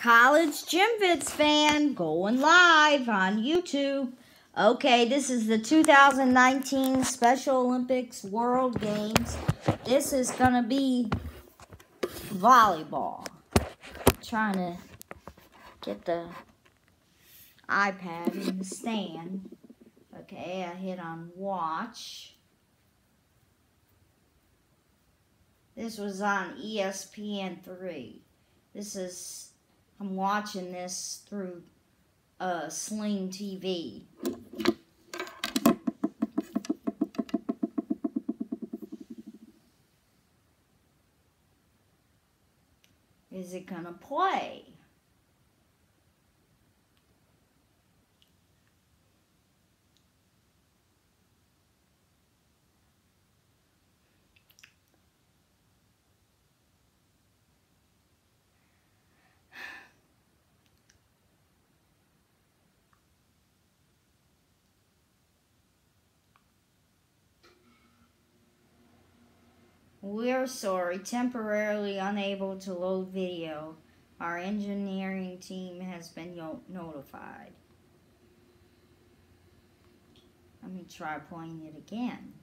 College Gym Vids fan going live on YouTube. Okay, this is the 2019 Special Olympics World Games. This is going to be volleyball. Trying to get the iPad in the stand. Okay, I hit on watch. This was on ESPN3. I'm watching this through Sling TV. Is it gonna play? We're sorry, temporarily unable to load video. Our engineering team has been notified. Let me try playing it again.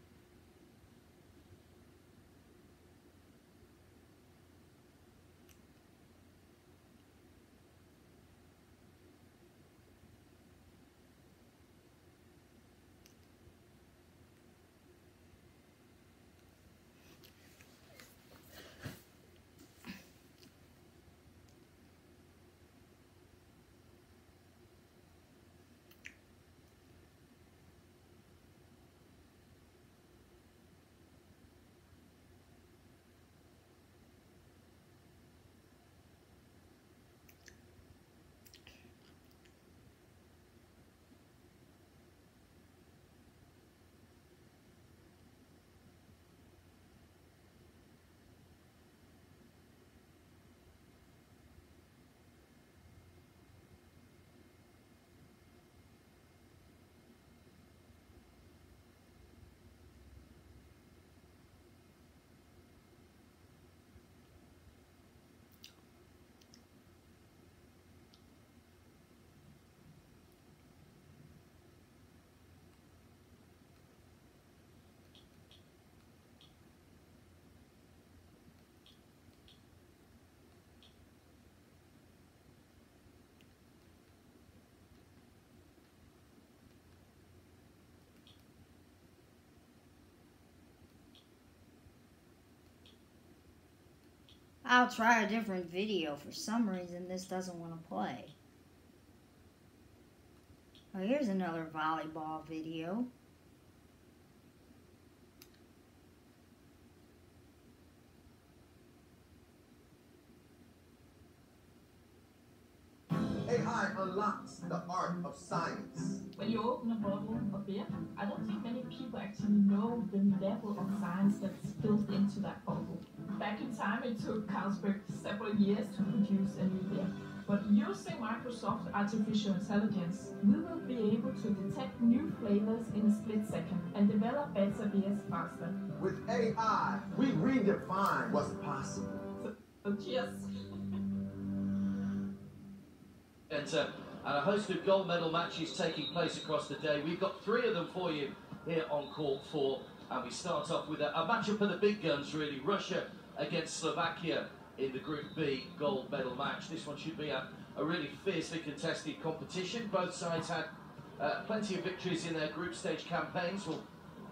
I'll try a different video. For some reason, this doesn't want to play. Oh, here's another volleyball video. AI unlocks the art of science. When you open a bottle of beer, I don't think many people actually know the level of science that's built into that bottle. Back in time, it took Carlsberg several years to produce a new beer. But using Microsoft artificial intelligence, we will be able to detect new flavors in a split second and develop better beers faster. With AI, we redefine what's possible. So cheers! And a host of gold medal matches taking place across the day. We've got 3 of them for you here on Court 4. And we start off with a matchup of the big guns, really. Russia against Slovakia in the Group B gold medal match. This one should be a really fiercely contested competition. Both sides had plenty of victories in their group stage campaigns. We'll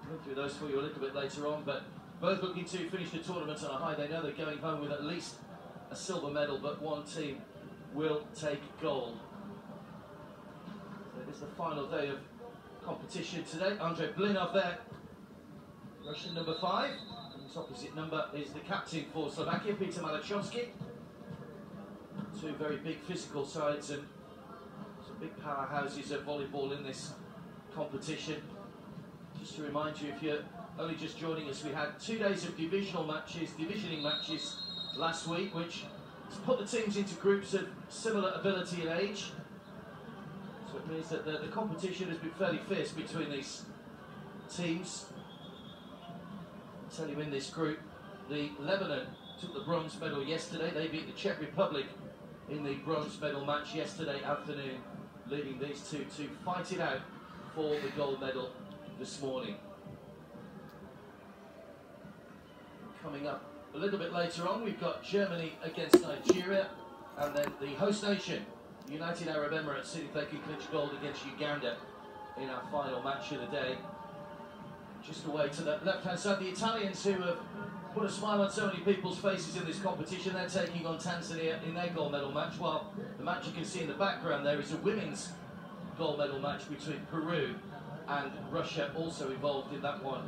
go through those for you a little bit later on. But both looking to finish the tournament on a high. They know they're going home with at least a silver medal, but one team will take gold. So it is the final day of competition today. Andrei Blinov there, Russian number 5. And his opposite number is the captain for Slovakia, Peter Malachowski. 2 very big physical sides and some big powerhouses of volleyball in this competition. Just to remind you, if you're only just joining us, we had 2 days of divisioning matches last week, which put the teams into groups of similar ability and age. So it means that the competition has been fairly fierce between these teams. I'll tell you, in this group, the Lebanon took the bronze medal yesterday. They beat the Czech Republic in the bronze medal match yesterday afternoon, leading these two to fight it out for the gold medal this morning. Coming up a little bit later on, we've got Germany against Nigeria, and then the host nation, United Arab Emirates, see if they can clinch gold against Uganda in our final match of the day. Just away to the left-hand side, the Italians, who have put a smile on so many people's faces in this competition, they're taking on Tanzania in their gold medal match, while the match you can see in the background there is a women's gold medal match between Peru and Russia, also involved in that one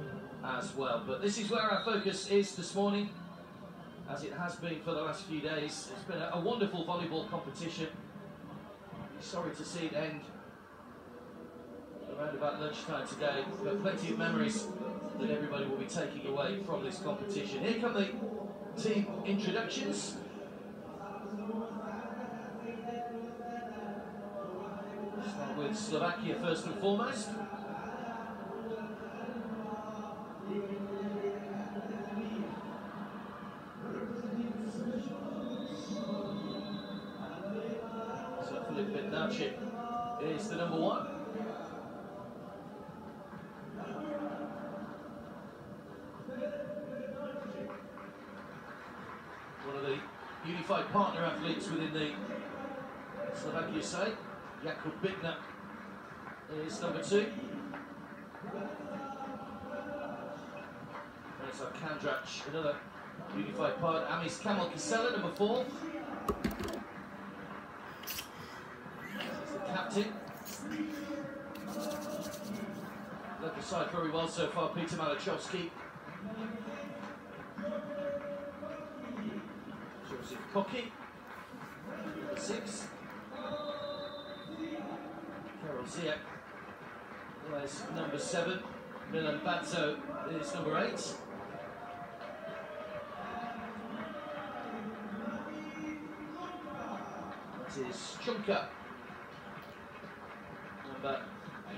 as well. But this is where our focus is this morning, as it has been for the last few days. It's been a wonderful volleyball competition. Sorry to see it end around about lunchtime today, but plenty of memories that everybody will be taking away from this competition. Here come the team introductions. Start with Slovakia first and foremost. So Filip Bednarczyk is the number one. One of the unified partner athletes within the Slovakia side, Jakub Bigner, is number two. There's our Kandrach, another unified partner. Amis Kamal Kisela, number four. He's the captain. Led the side very well so far, Peter Malachowski. Koki, number 6. Karol Ziak is number 7. Milan Batzo is number 8. That is Chunka, number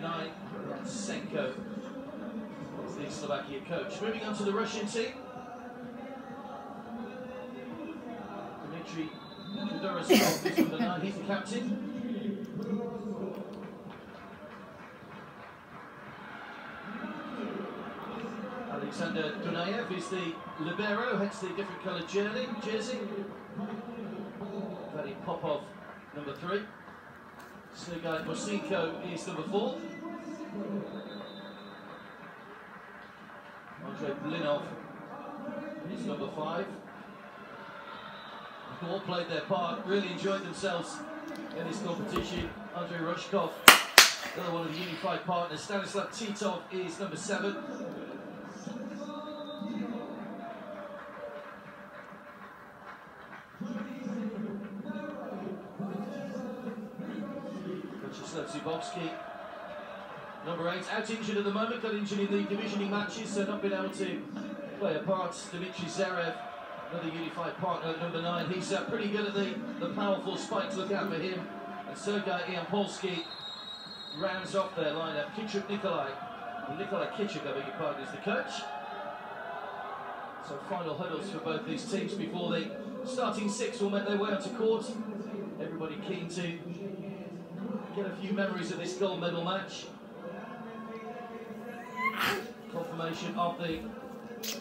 9. And Senko is the Slovakia coach. Moving on to the Russian team. Kudorosov is number 9, he's the captain. Alexander Dunayev is the libero, hence the different coloured jersey. Vladimir Popov, number 3. Sergei Mosenko is number 4. Andrei Blinov is number 5. All played their part, really enjoyed themselves in this competition. Andrei Rushkov, another one of the unified partners. Stanislav Titov is number 7. Vyacheslav Zubovsky, number 8. Out injured at the moment, got injured in the divisioning matches, so not been able to play a part. Dmitry Zarev, another unified partner at number 9. He's pretty good at the powerful spikes. Look out for him. And Sergei Iampolsky rounds off their lineup. Nikolai Kitchuk, I beg your pardon, is the coach. So final huddles for both these teams before the starting 6 will make their way onto court. Everybody keen to get a few memories of this gold medal match. Confirmation of the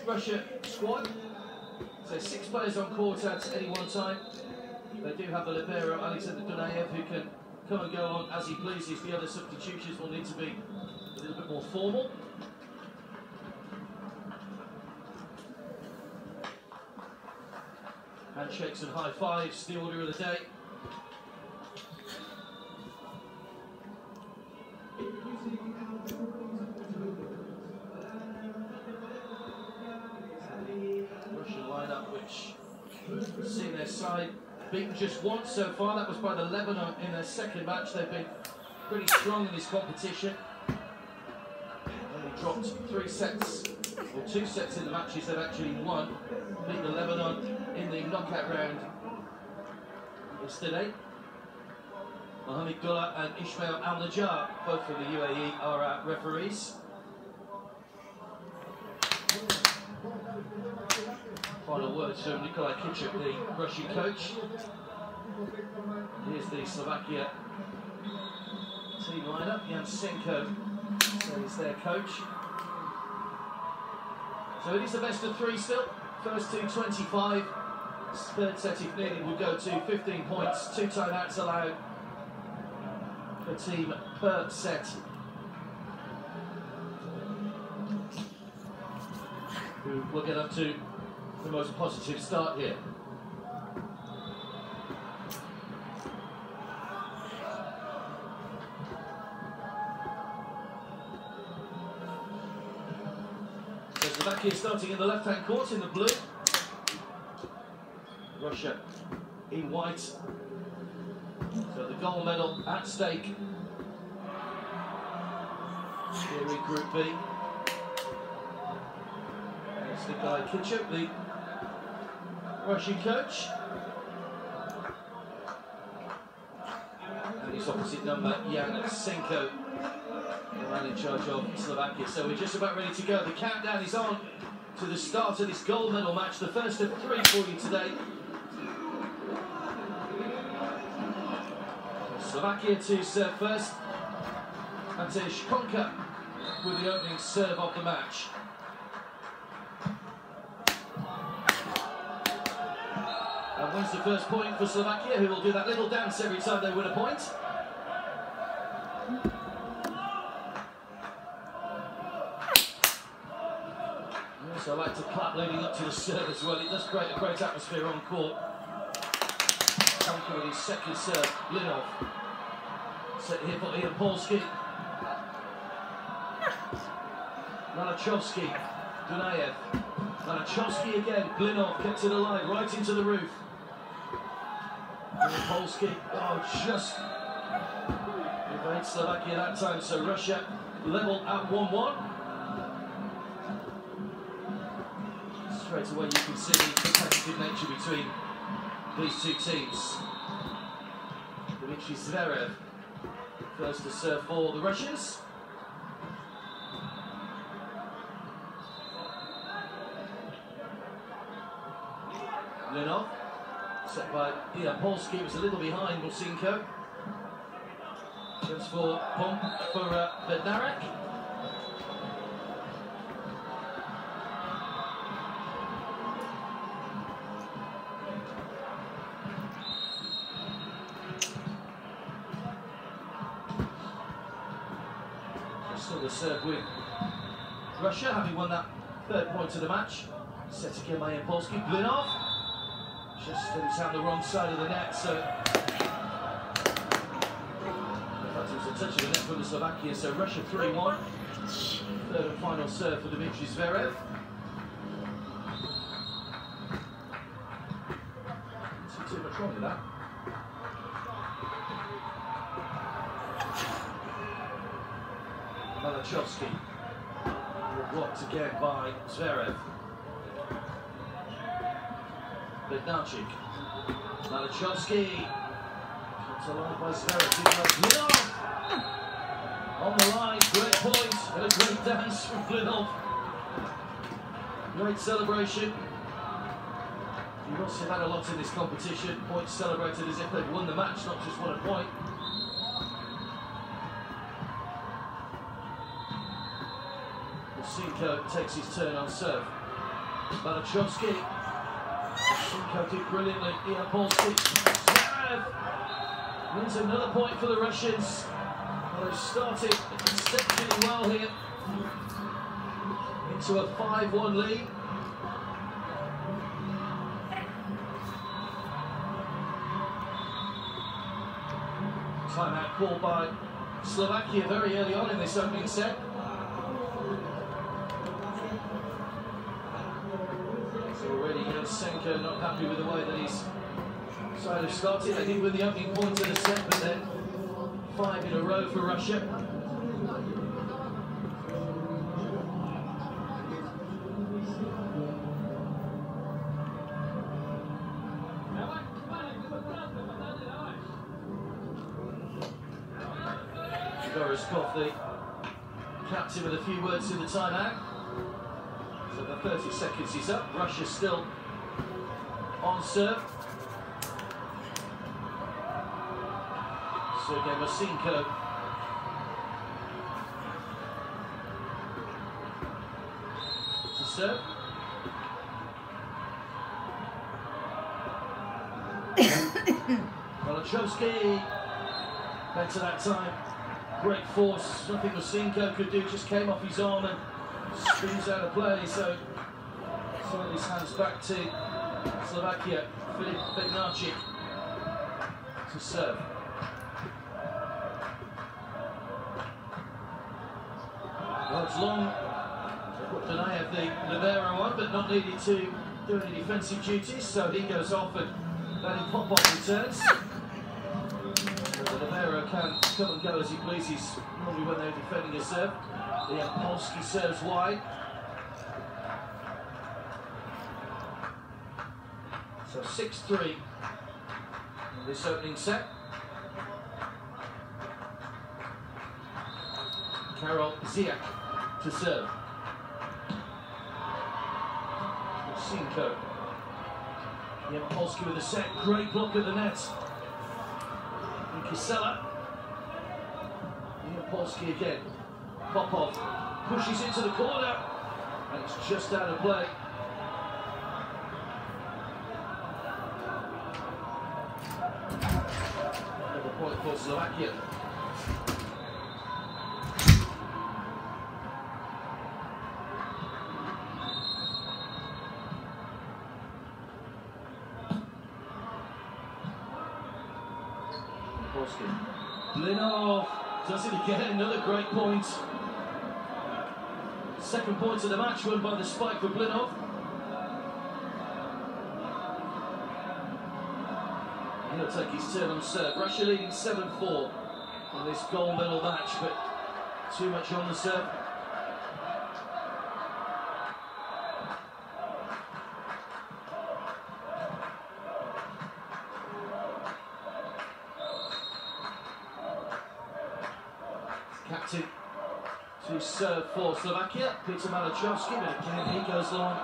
Russia squad. So 6 players on court at any one time. They do have the libero, Alexander Dunayev, who can come and go on as he pleases. The other substitutions will need to be a little bit more formal. Handshakes and high fives, the order of the day. Russian lineup, which has seen their side beaten just once so far. That was by the Lebanon in their second match. They've been pretty strong in this competition. Only dropped 3 sets, or 2 sets in the matches they've actually won. Beat the Lebanon in the knockout round yesterday. Mohamed Gullah and Ismail Al-Najjar, both from the UAE, are our referees. Final words from Nikolai Kitchuk, the Russian coach. Here's the Slovakia team lineup. Jansenko is their coach. So it is the best of three still. First two 25. Third set, if needed, will go to 15 points. 2 timeouts allowed per team per set. Who will get up to the most positive start here. So Slovakia starting in the left-hand court in the blue. Russia in white. So the gold medal at stake here in Group B. There's the guy Kitchup, the Russian coach. And his opposite number, Jansenko, the man in charge of Slovakia. So we're just about ready to go. The countdown is on to the start of this gold medal match, the first of 3 for you today. Slovakia to serve first. Matej Konka with the opening serve of the match. And wins the first point for Slovakia, who will do that little dance every time they win a point. Yes, I like to clap leading up to the serve as well. It does create a great atmosphere on court. Konka with his second serve, Blinov. Set here for Ian Polsky. Malachowski, Dunayev. Malachowski again, Blinov kept it alive, right into the roof. Ian Polsky, just evades Slovakia that time, so Russia level at 1-1. Straight away you can see the competitive nature between these two teams. Dmitry Zverev first to serve for the Russians. Blinov, set by Ian Polsky, was a little behind Musinko. Goes for Bednarek. Still the serve with Russia, having won that third point of the match. Set again by Ian Polsky. Blinov just steps out the wrong side of the net, so in fact it was a touch of the net from the Slovakia, so Russia 3-1. Third and final serve for Dmitry Zverev. Didn't see too much wrong with that. Malachowski, blocked again by Zverev. Bednarczyk, Malachowski, kept alive by Zverev. On the line, great point, and a great dance from Blinov. Great celebration. You've also had a lot in this competition. Points celebrated as if they've won the match, not just won a point. Musinko takes his turn on serve. Malachowski. Musinko did brilliantly. Ian Polsky. Zverev wins another point for the Russians. Well, they've started exceptionally well here. Into a 5-1 lead. Timeout called by Slovakia very early on in this opening set. Already Jansenko not happy with the way that his side has started. They did win the opening point of the set, but then 5 in a row for Russia. Gorozkov, the captain, with a few words in the timeout. So the 30 seconds is up. Russia still on serve. Sergei Mosinko. To serve. Malachowski. Better that time. Great force. Nothing Mosinko could do. Just came off his arm and spins out of play. So his hands back to Slovakia. Filip Bednarczyk to serve. Well, it's long. Donayev, the libero one, but not needed to do any defensive duties, so he goes off and letting Popov returns. The libero can come and go as he pleases, normally when they're defending a serve. The Polski serves wide. So 6-3 in this opening set. Karol Ziak to serve. Mosinko. Polski with a set. Great block at the net. And Kisela. Polski again. Popov pushes into the corner. And it's just out of play. Another point for Slovakia. Blinov does it again, another great point. Second point of the match won by the spike for Blinov. He'll take his turn on serve. Russia leading 7-4 in this gold medal match, but too much on the serve. Captain to serve for Slovakia, Peter Malachowski, but again he goes long.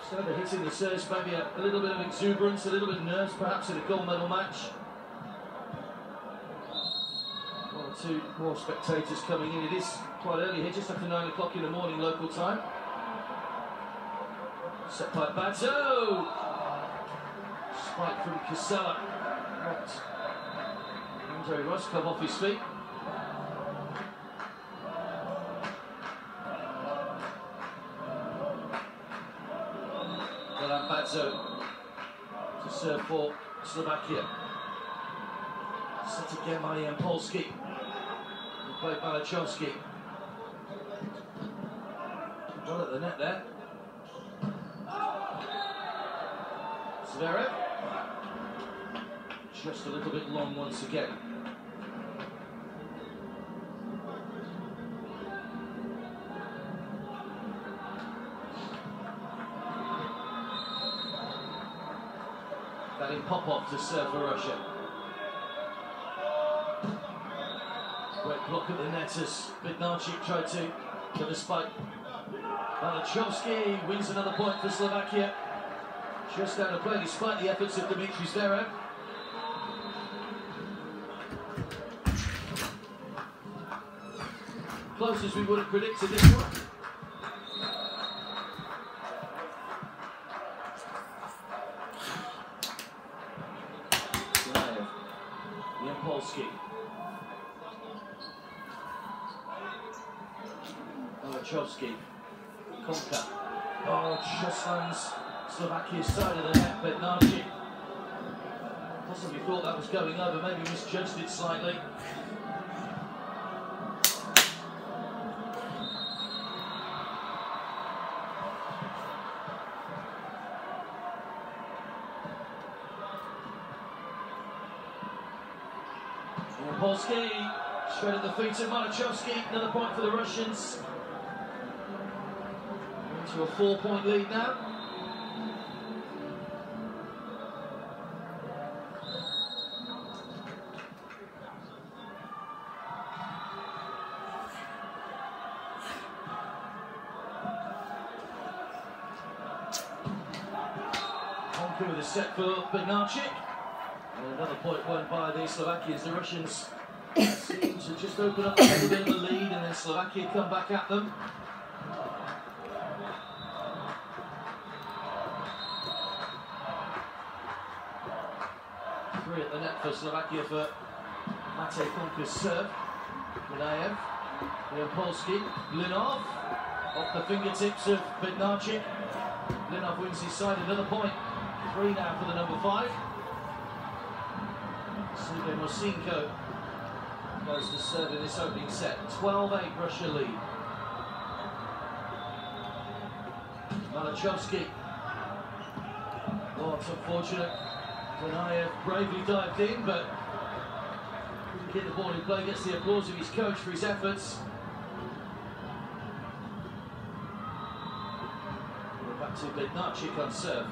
So they're hitting the serves, maybe a little bit of exuberance, a little bit of nerves perhaps in a gold medal match. One or two more spectators coming in. It is quite early here, just after 9 o'clock in the morning local time. Set by Bato. Spike from Kisela. Knocked Andrei Roskov off his feet. Milan Bato to serve for Slovakia. Set again by Polski. Played by Malachowski. Well at the net there. Zverev. Just a little bit long once again. That in Popov to serve for Russia. Great block at the net as Bednarczyk tried to get the spike. Malachowski wins another point for Slovakia. Just out of play despite the efforts of Dmitry Zverev. Close as we would have predicted this one. Polski. Malachowski. Konka. Oh, just lands Slovakia's side of the net, but Bednarczyk possibly thought that was going over, maybe misjudged it slightly. Polski, straight at the feet of Malachowski, another point for the Russians. Into a 4-point lead now. Slovakia with a set for Bednarczyk. And another point won by the Slovakians. The Russians seem to just open up a little bit of a lead, and then Slovakia come back at them. Three at the net for Slovakia for Matej Konka's serve. Dunayev, Polski, Blinov, off the fingertips of Bednarczyk. Blinov wins his side, another point. 3 now for the number 5. Sergei Mosinko goes to serve in this opening set. 12-8 Russia lead. Malachowski. Oh, it's unfortunate. Dunayev bravely dived in, but couldn't get the ball in play. Gets the applause of his coach for his efforts. We're back to Bednarczyk on serve.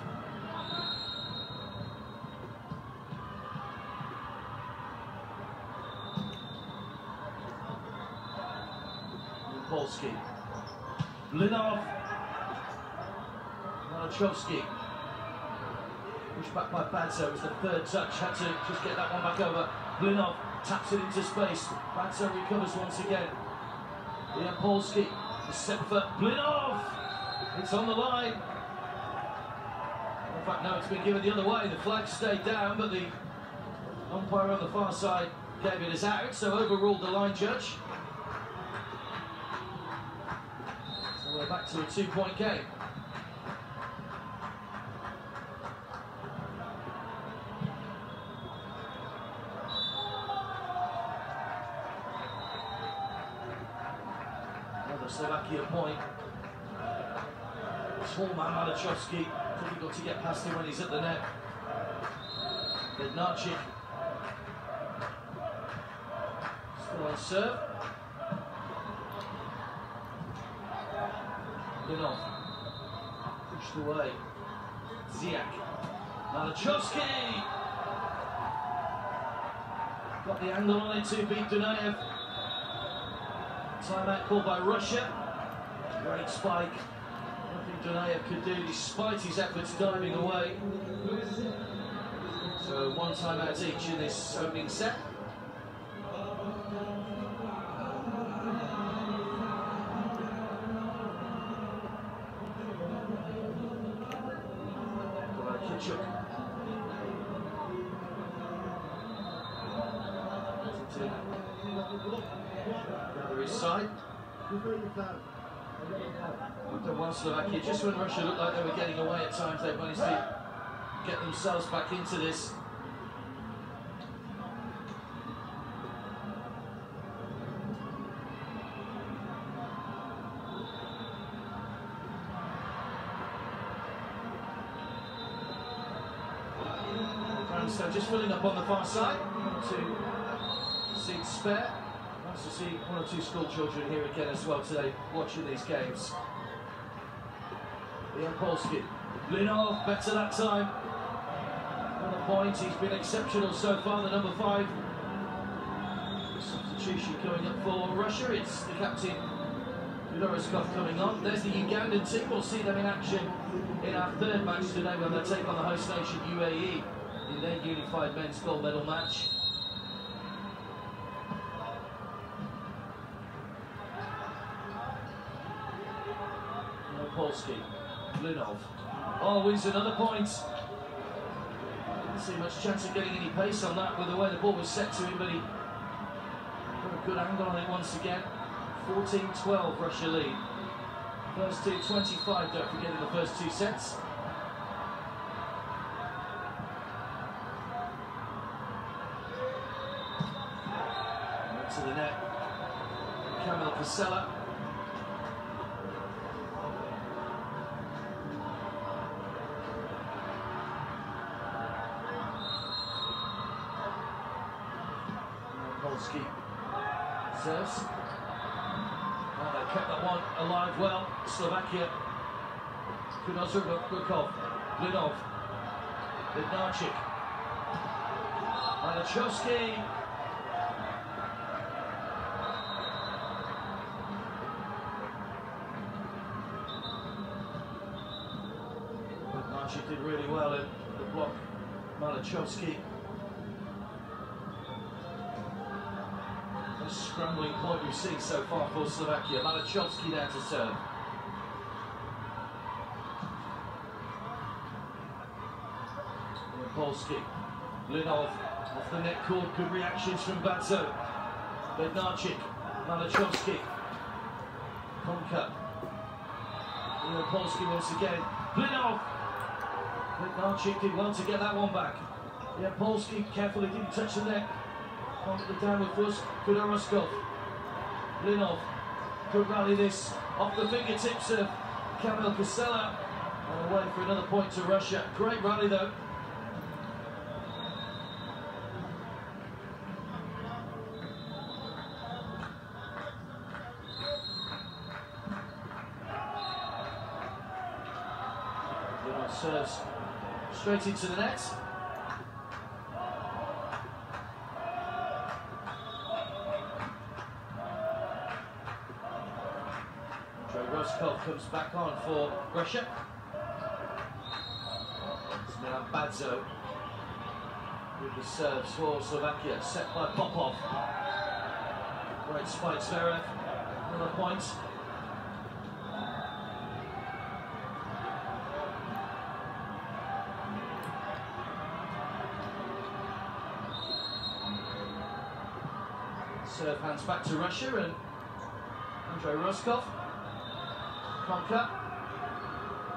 Polski. Blinov. Malachowski. Pushed back by Badzo. It was the third touch. Had to just get that one back over. Blinov taps it into space. Badzo recovers once again. Polski. The set for Blinov. It's on the line. In fact, no, it's been given the other way. The flag stayed down, but the umpire on the far side gave it as out, so overruled the line judge. We're back to a 2-point game. Another Slovakia point. Tall man Malachowski, difficult to get past him when he's at the net. Bednarczyk still on serve. Blinov pushed away. Ziak. Malachowski got the angle on it to beat Dunayev. Timeout called by Russia. Great spike. Nothing Dunayev could do despite his efforts diving away. So 1 timeout each in this opening set. Gather his side. After one Slovakia, just when Russia looked like they were getting away at times, they managed to get themselves back into this. So just filling up on the far side, 2 seats spare. Nice to see 1 or 2 school children here again as well today, watching these games. Polski. Blinov, better that time. Another point, he's been exceptional so far, the number 5. Substitution coming up for Russia, it's the captain, Loroskov, coming on. There's the Ugandan team, we'll see them in action in our 3rd match today when they take on the host nation UAE. In their unified men's gold medal match. Polski, Blinov. Oh, wins another point. Didn't see much chance of getting any pace on that with the way the ball was set to him, but he got a good angle on it once again. 14-12 Russia lead. First 2, 25, don't forget, in the first 2 sets. To the net, Kamil Pasella. Polski serves. Oh, they kept that one alive well. Slovakia. Kunozurov, Blinov, Bednarczyk, Malachowski. Did really well, and The block, Malachowski. A scrambling point we've seen so far for Slovakia. Malachowski there to serve. Polski, Linov off the net cord, good reactions from Badzo. Bednarczyk, Malachowski, Konka. Polski once again. Linov! Bednarczyk did well to get that one back. Yeah, Polski carefully didn't touch the net. On the downward thrust, Kudaroskov. Linov could rally this off the fingertips of Kamil Kosela. And away for another point to Russia. Great rally though. Serves straight into the net. Roskov comes back on for Russia. It's now Badzo with the serves for Slovakia, set by Popov. Great spike, Zverev. Another point. Serve hands back to Russia and Andrei Roskov. Konka.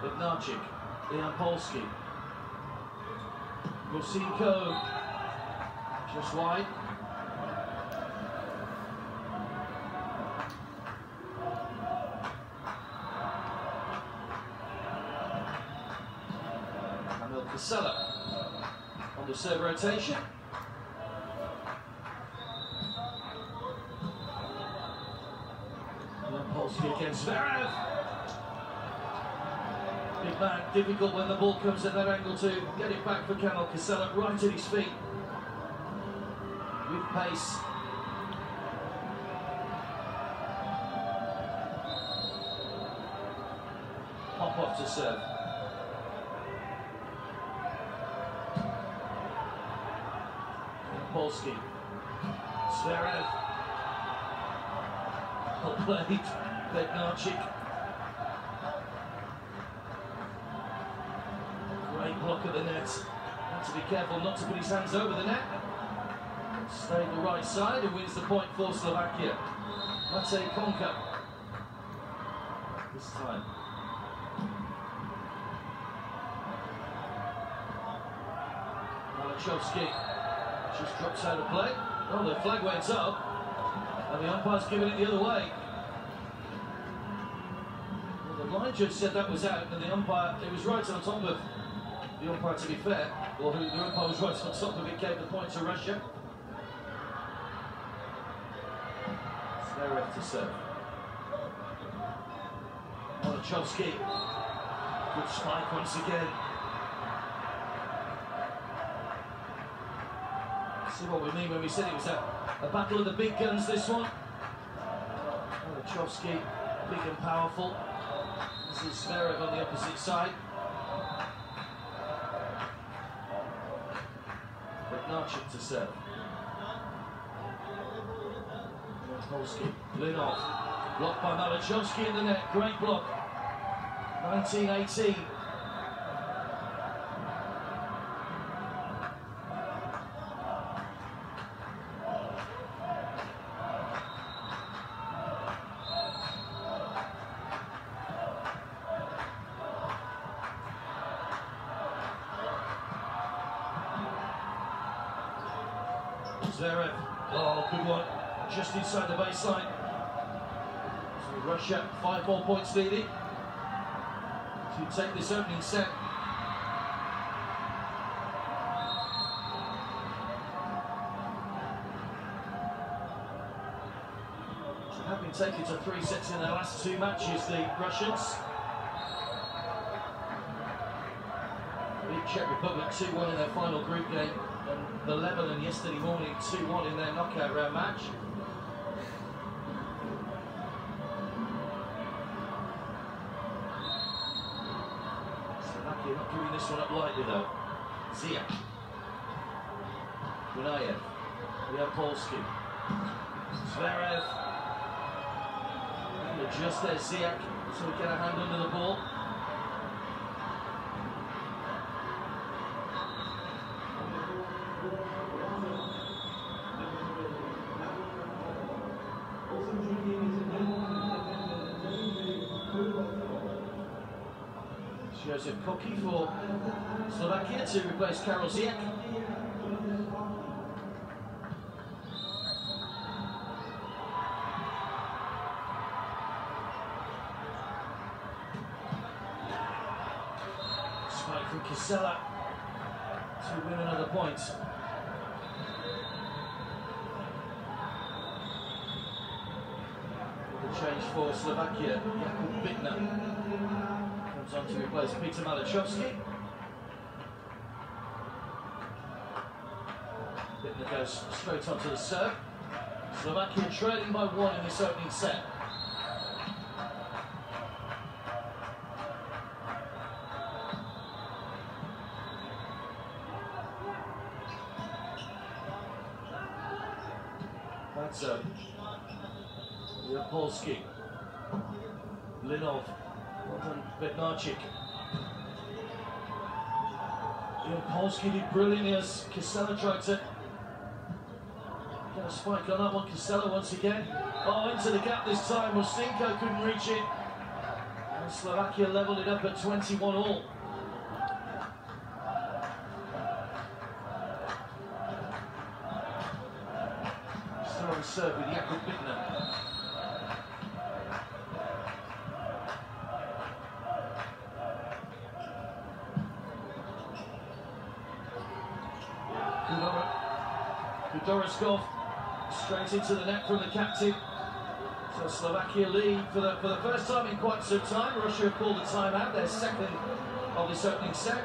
Bednarczyk. Ian Polski. Musinko. Just wide. Kamil Kosela on the serve rotation. Polski against Zverev. Big man, difficult when the ball comes at that angle to get it back for Kamil Kosela, right at his feet. With pace. Popov to serve. Polski. Zverev. Well played. Bednarczyk. Great block at the net. Had to be careful not to put his hands over the net. Stayed the right side and wins the point for Slovakia. Matej Konka. This time. Malachowski just drops out of play. Oh, the flag went up. And the umpire's giving it the other way. Well, the line judge said that was out, and the umpire, it was right on top of the umpire, to be fair. Or the umpire was right on top of it, gave the point to Russia. Zverev to serve. Malachowski. Good spike once again. See what we mean when we said it was a battle of the big guns, this one. Malachowski, big and powerful. This is Zverev on the opposite side. Bednarczyk to serve. Polski, Linov, blocked by Malachowski in the net, great block. 19-18. Zverev, oh, good one, just inside the baseline. So Russia, 5 more points leading to take this opening set. So have been taken to 3 sets in their last 2 matches, the Russians. Beat Czech Republic 2-1 in their final group game. And the Lebanon yesterday morning 2-1 in their knockout round match. Slovakia not giving this one up lightly though. Ziak. Gunayev. Leopolsky. Zverev. And adjust there, Ziak, so we get a hand under the ball. Joseph Koki for Slovakia to replace Karol Ziak. Spike from Kisela to win another point. The change for Slovakia, Jakub Bittner comes on to replace Peter Malachowski. Bittner goes straight onto the serve. Slovakia trailing by 1 in this opening set. That's Leopolsky. Linov. Bednarczyk. Leopolsky did brilliantly as Kisela tried to get a spike on that one. Kisela once again. Oh, into the gap this time. Mosinko couldn't reach it. And Slovakia levelled it up at 21-all. Still on serve with Jakub Bittner. Doroskov straight into the net from the captain. So Slovakia lead for the first time in quite some time. Russia have called a timeout, their second of this opening set.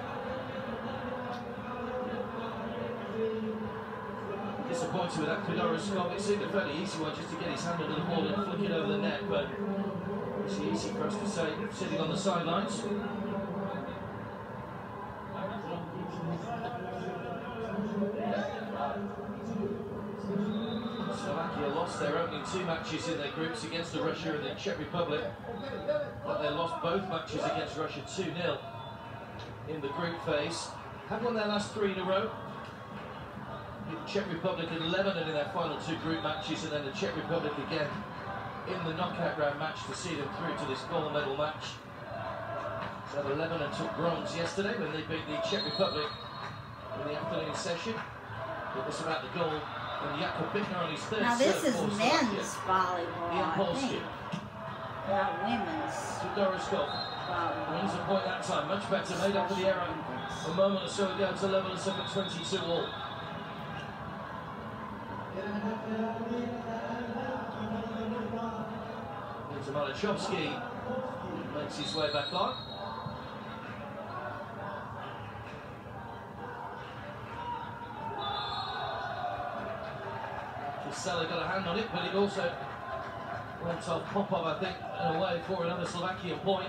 Disappointed with that for Doroskov. It seemed a fairly easy one just to get his hand under the ball and flick it over the net, but it's easy for us to say sitting on the sidelines. Slovakia lost their opening 2 matches in their groups against Russia and the Czech Republic, but they lost both matches against Russia 2-0 in the group phase. Have won their last 3 in a row. The Czech Republic at Lebanon in their final 2 group matches, and then the Czech Republic again in the knockout round match to see them through to this gold medal match. So the Lebanon took bronze yesterday when they beat the Czech Republic in the afternoon session. But this about the goal. And Jakub Bittner on his 3rd Now this is serve men's volleyball, I think. Not women's. Doroskov wins a point that time. Much better, made up for the error a moment or so ago to level us up at 22-all. Into Malachowski, makes his way back on. Kisela got a hand on it, but it also went off Popov, I think, and away for another Slovakian point.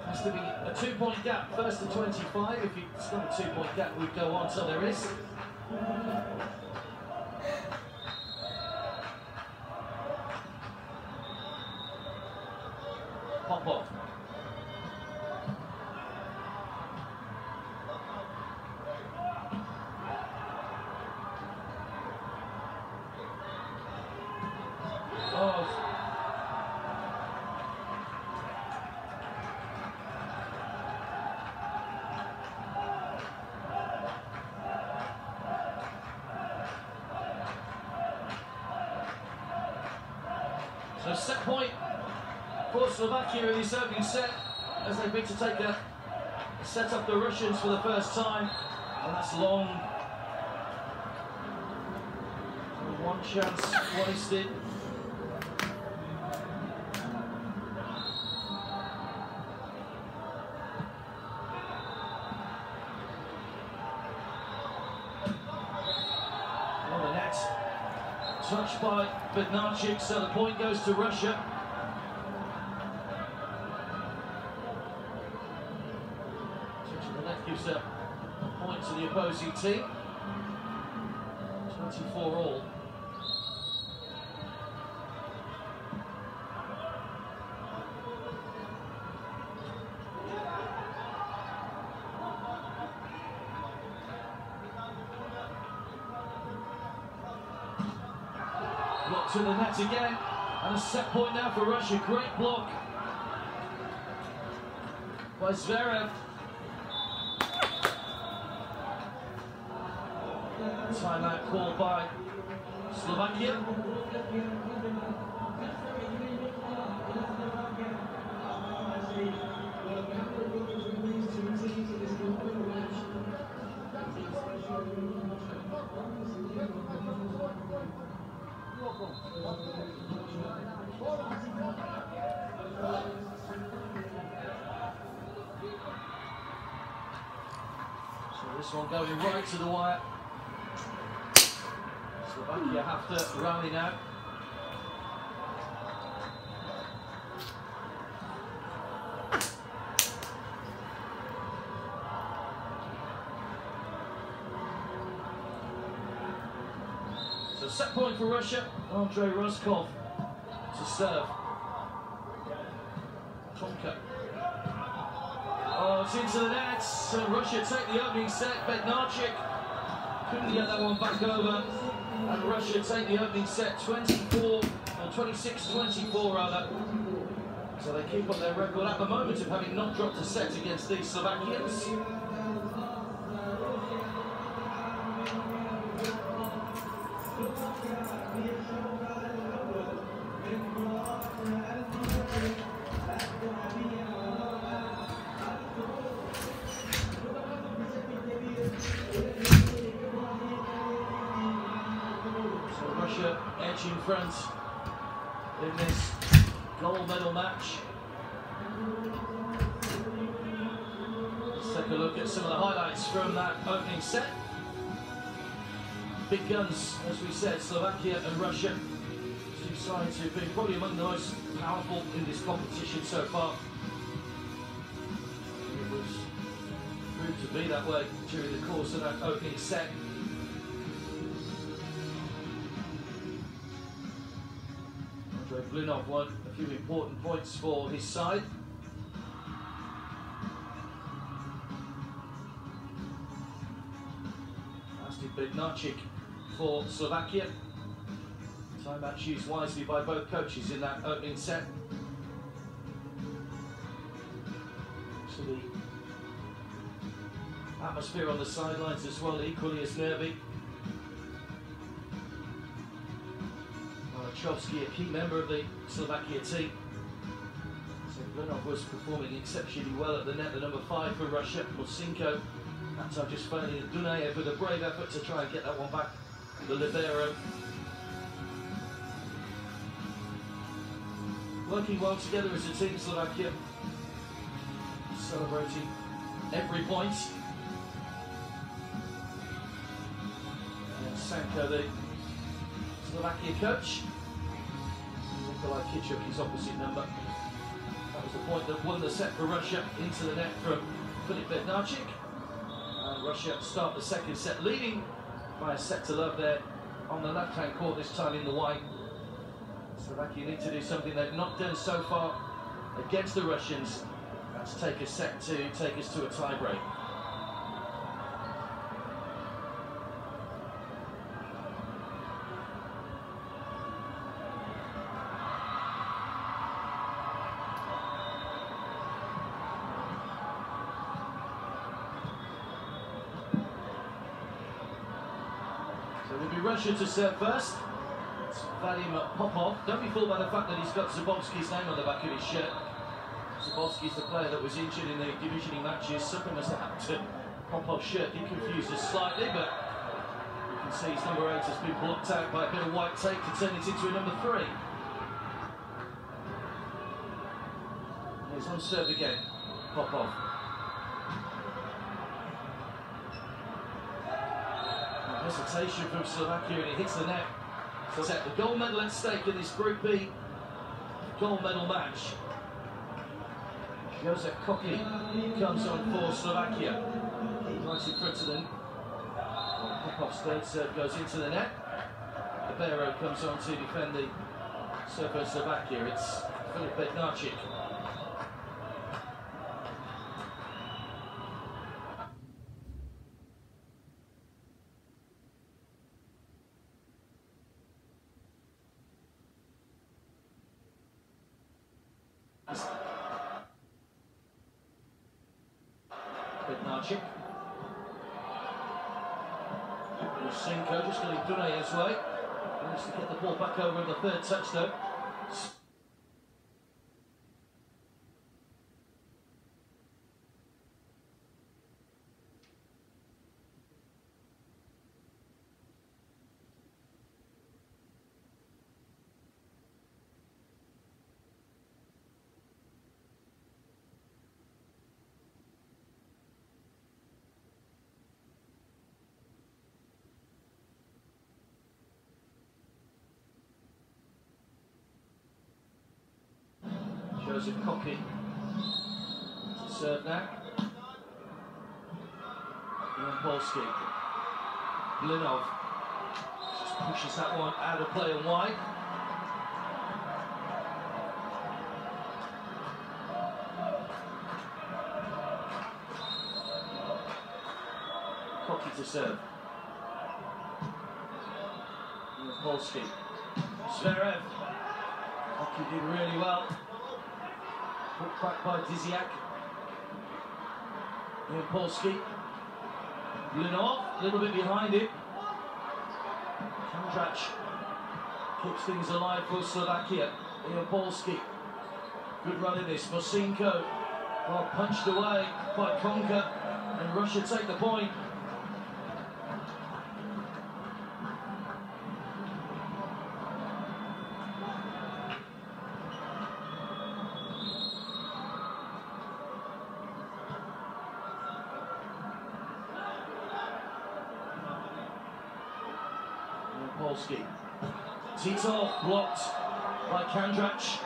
Has to be a 2-point gap, first to 25. If it's not a 2-point gap, we'd go on, so there is. Popov. So set point for Slovakia in this opening set as they bid to take a set up the Russians for the first time, and that's long. One chance wasted. On the net, touched by Bednarczyk, so the point goes to Russia. Touching the net gives a point to the opposing team. 24 all. Block to the net again, and a set point now for Russia. Great block by Zverev. Timeout called by Slovakia. So this one going right to the wire. Slovakia have to rally now. So set point for Russia. Andrei Roskov to serve. Tomka. Oh, it's into the net. So Russia take the opening set. Bednarczyk couldn't get that one back over. And Russia take the opening set 26-24 rather. So they keep up their record at the moment of having not dropped a set against these Slovakians. Russia edge in front in this gold medal match. Let's take a look at some of the highlights from that opening set. Big guns, as we said, Slovakia and Russia. Two sides who've been probably among the most powerful in this competition so far. It was proved to be that way during the course of that opening set. Blinov won a few important points for his side. As did Bednarczyk for Slovakia. Timeouts used wisely by both coaches in that opening set. So the atmosphere on the sidelines as well, equally as nervy. A key member of the Slovakia team. So Blinov was performing exceptionally well at the net, the number 5 for Russia. Mosinko, that time just finding Dunayev with a brave effort to try and get that one back. The libero. Working well together as a team, Slovakia. Celebrating every point. And Sanko, the Slovakia coach. Kitchuk, his opposite number. That was the point that won the set for Russia. Into the net from Filip Bednarczyk. And Russia start the second set leading by a set to love there on the left-hand court, this time in the white. Slovakia need to do something they've not done so far against the Russians. That's take a set to take us to a tie-break. Russia to serve first. It's Vadim Popov. Don't be fooled by the fact that he's got Zabowski's name on the back of his shirt. Zabowski's the player that was injured in the divisioning matches. Something must have happened to Popov's shirt. He confused us slightly, but you can see his number 8 has been blocked out by a bit of white tape to turn it into a number 3. He's on serve again, Popov. Hesitation from Slovakia, and it hits the net. So set the gold medal at stake in this Group B gold medal match. Josef Koki comes on for Slovakia. right in front of them. Popov's third serve goes into the net. Libero comes on to defend the Slovakia. It's Filip Bednarczyk. Bednarczyk. Musinko just going Dunayev's way. Managed to get the ball back over in the third touch though. Joseph Koki to serve now. And Polski. Blinov just pushes that one out of play and wide. Koki to serve. And Polski. Zverev. Koki did really well. Put back by Dziziak. Polski. Blinov, a little bit behind him. Kandrach keeps things alive for Slovakia. Polski. Good run in this. Musinko. Well, punched away by Konka. And Russia take the point. Polski. Tito blocked by Kandrach.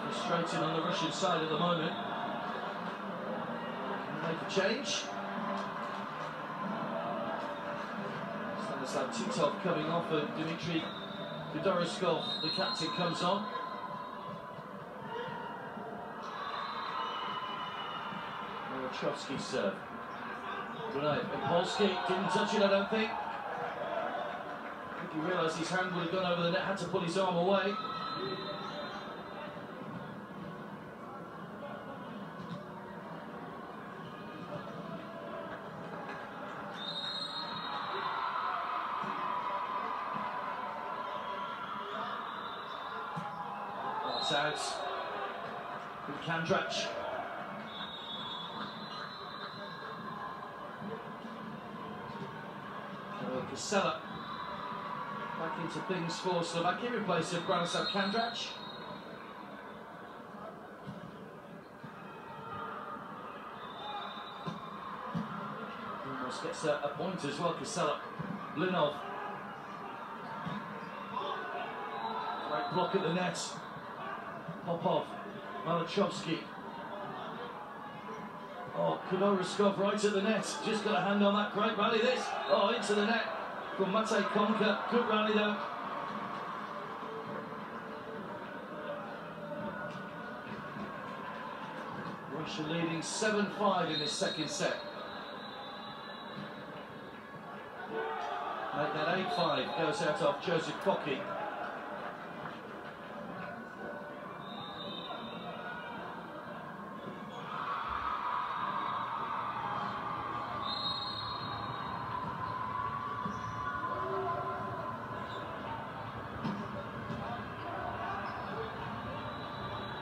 Frustrating on the Russian side at the moment. Can make a change. Stanislav Titov coming off and Dmitry Fedoroskov, the captain, comes on. Malachowski's serve. Right, and Polski didn't touch it, I don't think. I think he realised his hand would have gone over the net, had to pull his arm away. That's out. With Kandrach. Casella back into things for Slovakia, in place of Branislav Kandrach. Almost gets a point as well, Casella. Blinov. Great block at the net. Popov. Malachowski. Oh, Fedoroskov right at the net. Just got a hand on that. Great rally this. Oh, into the net from Matej Konka. Good rally though. Russia leading 7-5 in this second set. Make that 8-5. Goes out off Joseph Koki.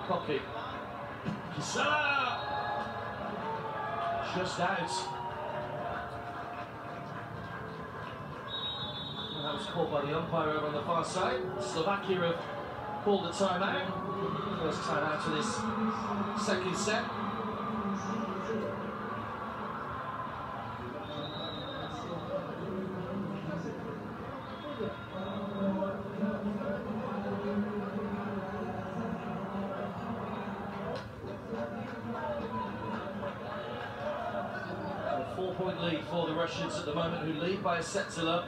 Koki. Casella! Just out. And that was caught by the umpire over on the far side. Slovakia have called the timeout. First timeout for this second set. 4-point lead for the Russians at the moment, who lead by a set to love.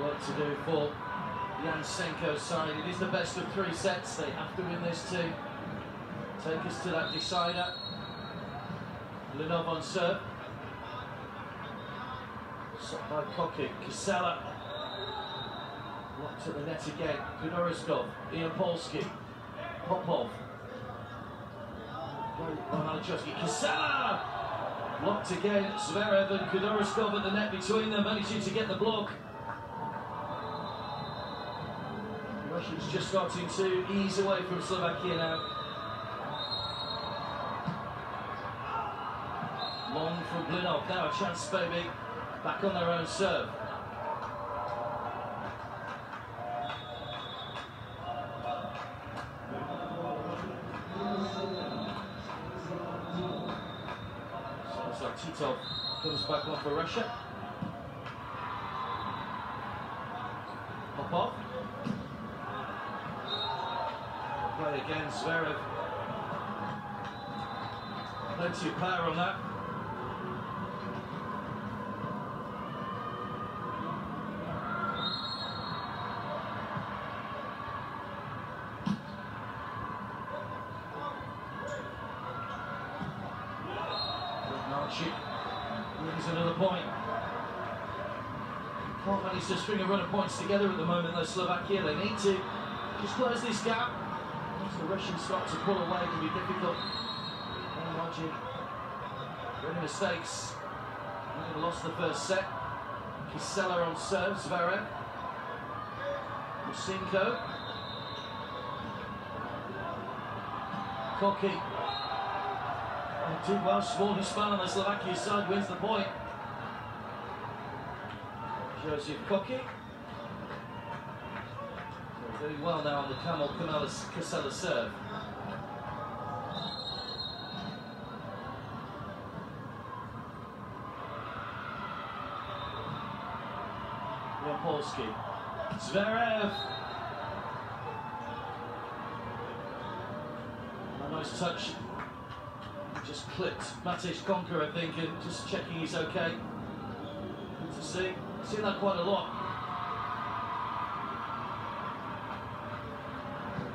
Work to do for Yansenko's side. It is the best of 3 sets. They have to win this to take us to that decider. Linov on serve. Shot by Kokic. Kisela. Locked to the net again. Kudoriskov. Ian Polsky. Popov. Malachowski. Kisela! Locked again. Zverev and Kudoriskov at the net between them, managing to get the block. The Russians just starting to ease away from Slovakia now. Long from Blinov. Now a chance, baby. Back on their own serve. So Titov comes back on for Russia. Popov. Play again, Zverev. Plenty of power on that. Brings another point. Can't manage to string a run of points together at the moment, though, Slovakia. They need to just close this gap. Once the Russians start to pull away, it can be difficult. Margin. Any mistakes. They lost the first set. Kisela on serve. Zverev. Musinko. Koki. Did well, smallest man on the Slovakia side wins the point. Joseph Koki. Doing well now on the Kamil Kisela serve. Polsky. Zverev. A nice touch. Just clipped Matej Konka, I think, and just checking he's okay. Good to see. Seen that quite a lot.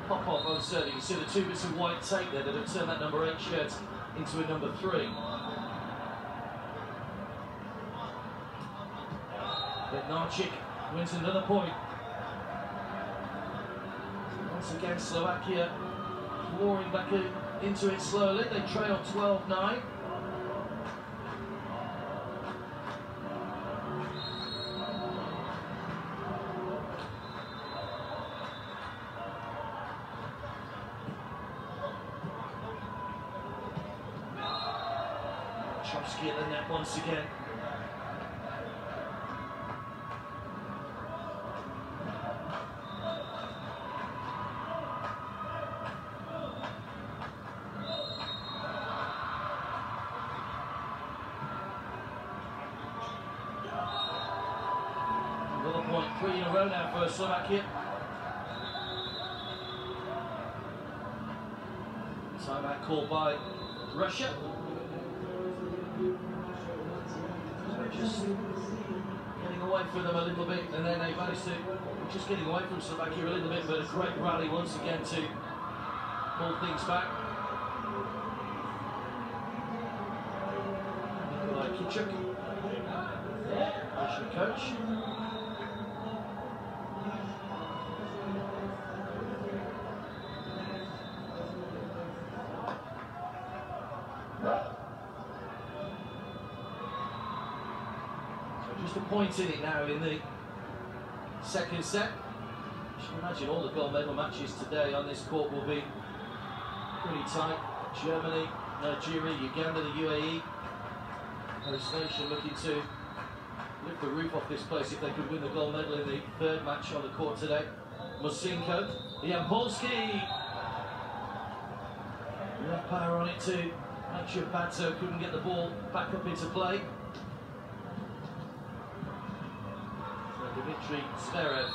Popov on serve. You can see the 2 bits of white tape there that have turned that number 8 shirt into a number 3. Bednarczyk wins another point. Once again, Slovakia clawing back into it slowly. They trail 12-9. Chomsky at the net once again. Another point, 3 in a row now for Slovakia. Timeout called by Russia. Just getting away from them a little bit, and then they managed to just getting away from Slovakia a little bit, but a great rally once again to pull things back. Nikolai Kichuk, Russian coach. Just a point in it now in the second set. You should imagine all the gold medal matches today on this court will be pretty tight. Germany, Nigeria, Uganda, the UAE. Host nation looking to lift the roof off this place if they could win the gold medal in the third match on the court today. Musinko, Ian Polsky. Enough power on it to make sure Badzo couldn't get the ball back up into play. Dmitry Zverev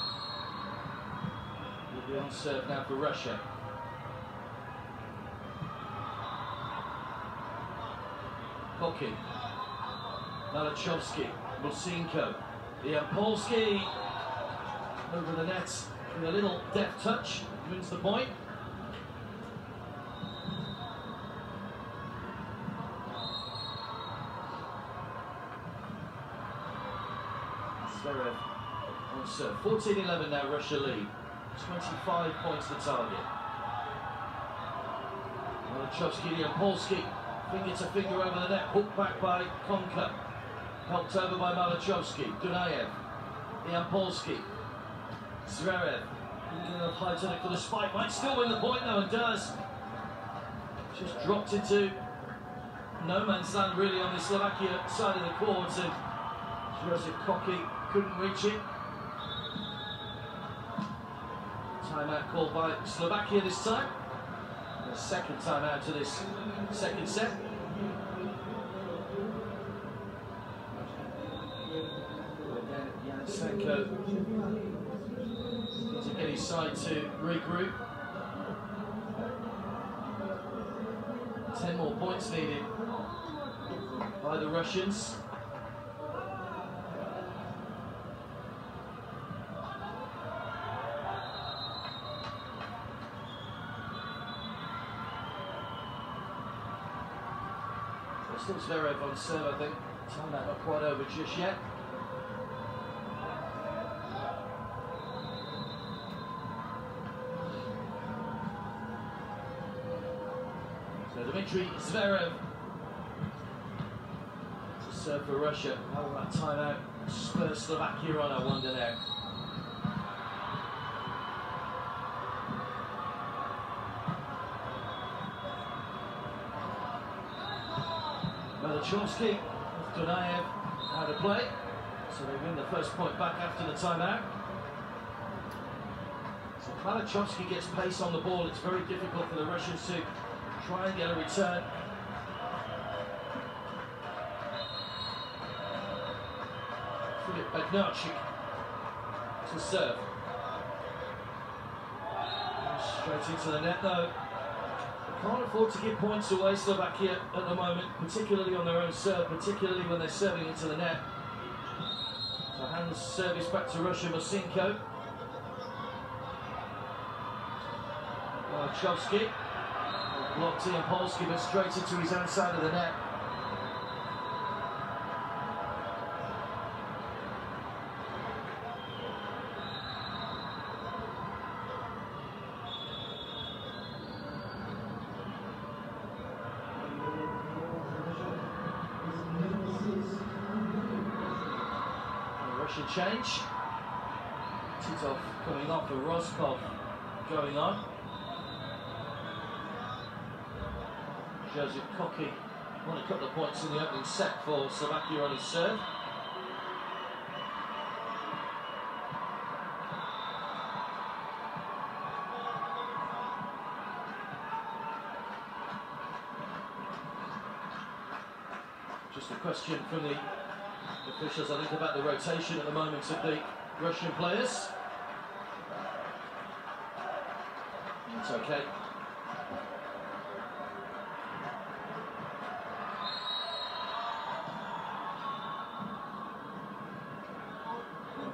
The on serve now for Russia. Koki, Malachowski, Musinko, Polski over the net with a little deft touch, wins the point. Zverev on serve. 14-11 now, Russia lead. 25 points the target. Malachowski, Polski. Finger to finger over the net, hooked back by Konka. Helped over by Malachowski. Dunayev. Polski. Zverev. Getting enough height on it for the spike. Might still win the point though, and does. Just dropped into no man's land really on the Slovakia side of the court, and Josip Koki couldn't reach it. Timeout called by Slovakia this time. The second time out to this second set. Again, Yasenko needs to get his side to regroup. 10 more points needed by the Russians. Still Zverev on serve, I think. Timeout not quite over just yet. So Dmitry Zverev to serve for Russia. How will that timeout spur Slovakia on, I wonder now. Malachowski, Dunayev, how to play. So they win the first point back after the timeout. So Malachowski gets pace on the ball. It's very difficult for the Russians to try and get a return. Filip Bednarczyk to serve. Straight into the net though. Can't afford to give points away, Slovakia, at the moment, particularly on their own serve, particularly when they're serving into the net. So hands service back to Russia, Musinko. Malachowski. Blocked in Polski, but straight into his own side of the net. Change. Titov coming off, and Roscoe going on. Josip Koki won a couple of points in the opening set for Slovakia on his serve. Just a question from the officials, I think, about the rotation at the moment of the Russian players. It's okay.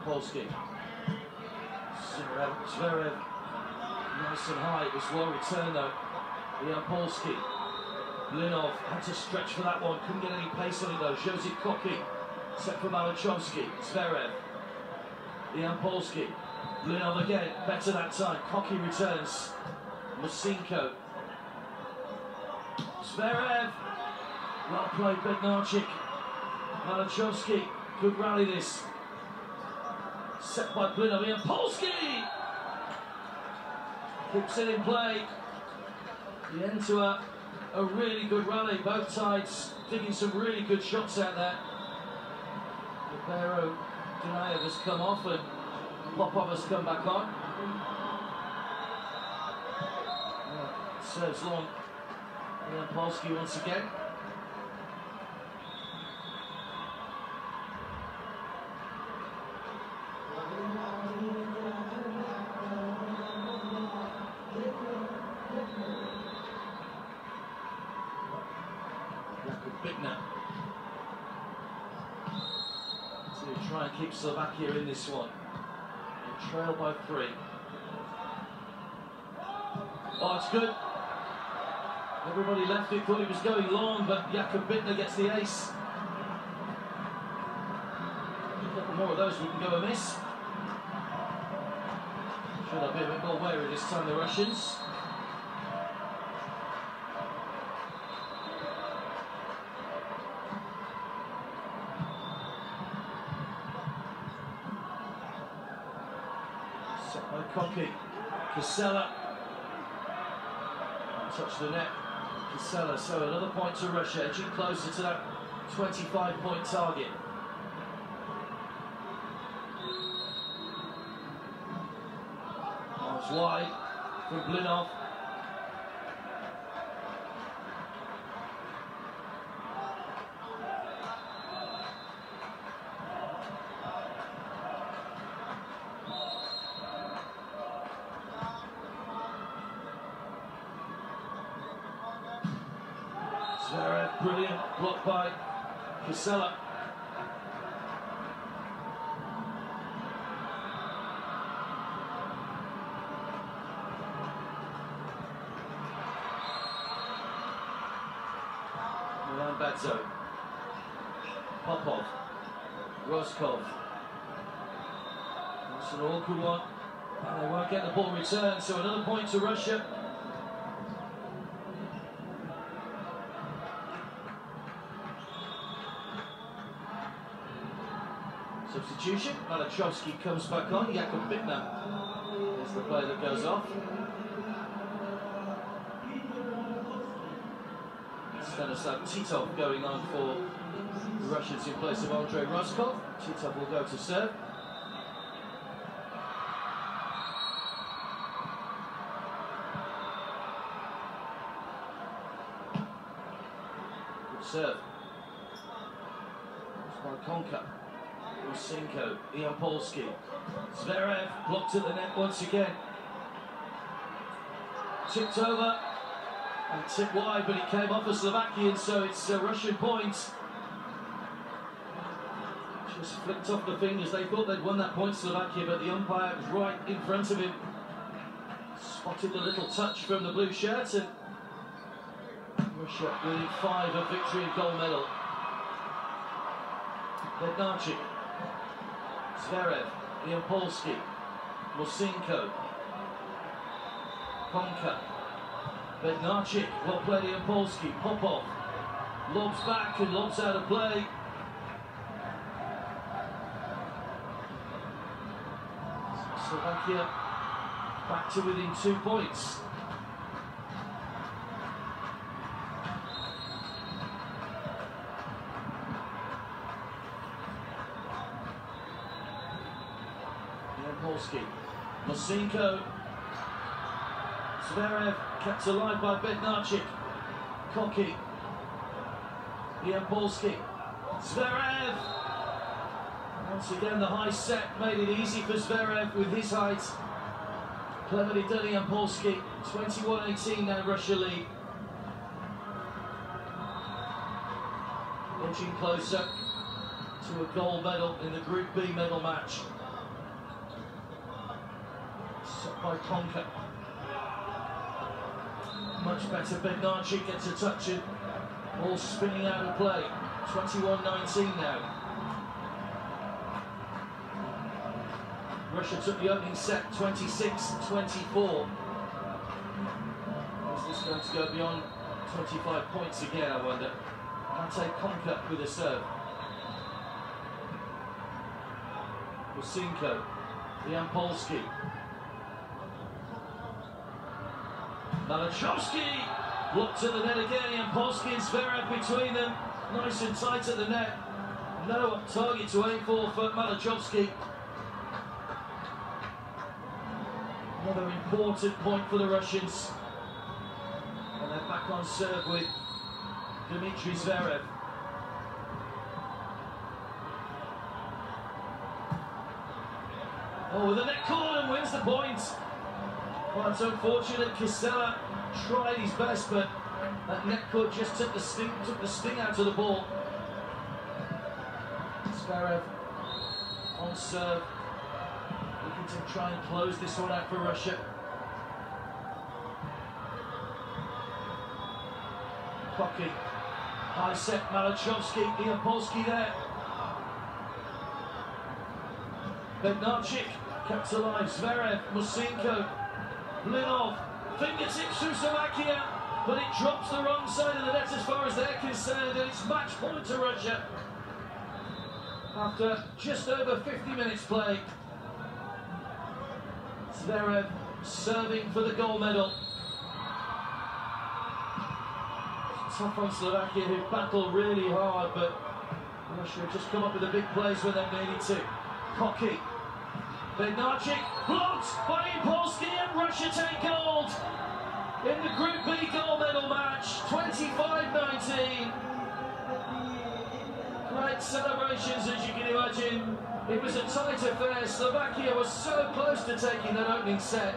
Polski. Zverev, nice and high. It was well returned though. Polski. Blinov had to stretch for that one. Couldn't get any pace on it though. Josip Koki. Set for Malachowski, Zverev, Polski, Blinov again, better that time, Koki returns, Musinko, Zverev, well played Bednarczyk, Malachowski, good rally this, set by Blinov, Polski, keeps it in play, the end to a really good rally, both sides digging some really good shots out there. Libero Dunayev has come off and Popov has come back on. Serves long. Polski once again. Bittner. To try and keep Slovakia in this one. They trail by 3. Oh, it's good. Everybody left it, thought it was going long, but Jakub Bittner gets the ace. A couple more of those wouldn't go amiss. Sure, they'll be a bit more wary this time, the Russians. Set by Koki. Kisela. Touch the net. Kisela, so another point to Russia, edging closer to that 25-point target. Arms wide from Blinov. Zverev, brilliant, blocked by Kisela. Milan Badzo. Popov. Roskov. That's an awkward one. And they won't get the ball returned, so another point to Russia. Substitution, Malachowski comes back on, Jakub Bittner is the player that goes off. Stanislav Titov going on for the Russians in place of Andrei Roskov. Titov will go to serve. Good serve. It's by Konka. Usinko, Ian Polsky. Zverev blocked at the net once again. Tipped over and tipped wide, but it came off a Slovakian, so it's a Russian point. Just flicked off the fingers. They thought they'd won that point, Slovakia, but the umpire was right in front of him. Spotted the little touch from the blue shirt, and Russia within 5 of victory and gold medal. Bednarczyk. Zverev, Ian Polsky, Musinko, Konka, Bednarczyk, well played Ian Polsky, Popov, lobs back and lobs out of play. Slovakia back to within 2 points. Polsky, Musinko, Zverev kept alive by Bednarczyk, Koki, Ian Polsky, Zverev. Once again the high set made it easy for Zverev with his height. Cleverly done, Ian Polsky. 21-18 now Russia lead. Inching closer to a gold medal in the Group B medal match. Set by Konka. Much better, Bednarczyk gets a touch and all spinning out of play. 21-19 now. Russia took the opening set 26-24. Is this going to go beyond 25 points again, I wonder? Ante Konka with a serve. Musinko, Ian Polsky. Malachowski blocked to the net again. Ian Polsky and Zverev between them, nice and tight at the net. No target to aim for Malachowski. Another important point for the Russians. And they're back on serve with Dmitry Zverev. Oh, with the net call and wins the point. Well, it's unfortunate. Kisela tried his best, but That net cord just took the sting out of the ball. Zverev on serve, looking to try and close this one out for Russia. Cocky, high set, Malachowski, Iapolski there. Bednarczyk kept alive, Zverev, Musinko, Blinov, fingertips through Slovakia, but it drops the wrong side of the net as far as they're concerned, and it's match point to Russia. After just over 50 minutes play, Zverev serving for the gold medal. Tough on Slovakia, who battled really hard, but Russia have just come up with the big plays when they needed to. Cocky, Bednarczyk, blocked by Iapolski, and Russia take gold in the Group B gold medal match, 25-19. Great celebrations, as you can imagine. It was a tight affair. Slovakia was so close to taking that opening set,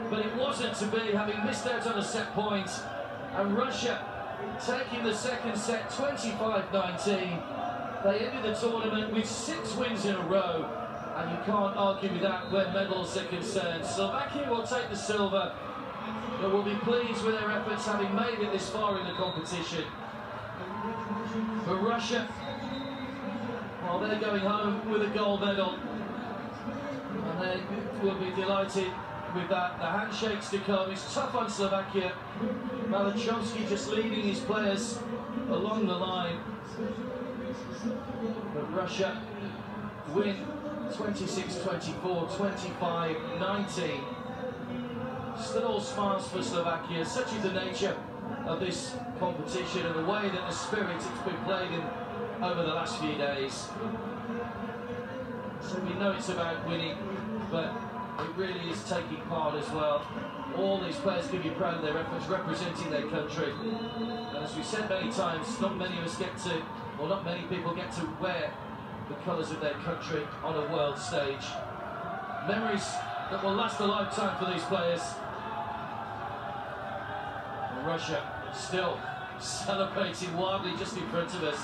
but it wasn't to be, having missed out on a set point. And Russia taking the second set, 25-19. They ended the tournament with 6 wins in a row, and you can't argue with that where medals are concerned. Slovakia will take the silver, but will be pleased with their efforts, having made it this far in the competition. For Russia, well, they're going home with a gold medal, and they will be delighted with that. The handshakes to come. It's tough on Slovakia. Malachowski just leading his players along the line. But Russia win 26-24, 25-19. Still all smiles for Slovakia. Such is the nature of this competition and the way that the spirit it's been played in over the last few days. So we know it's about winning, but it really is taking part as well. All these players can be proud of their efforts representing their country. And as we've said many times, not many of us get to, or not many people get to wear the colours of their country on a world stage. Memories that will last a lifetime for these players. And Russia still celebrating wildly just in front of us,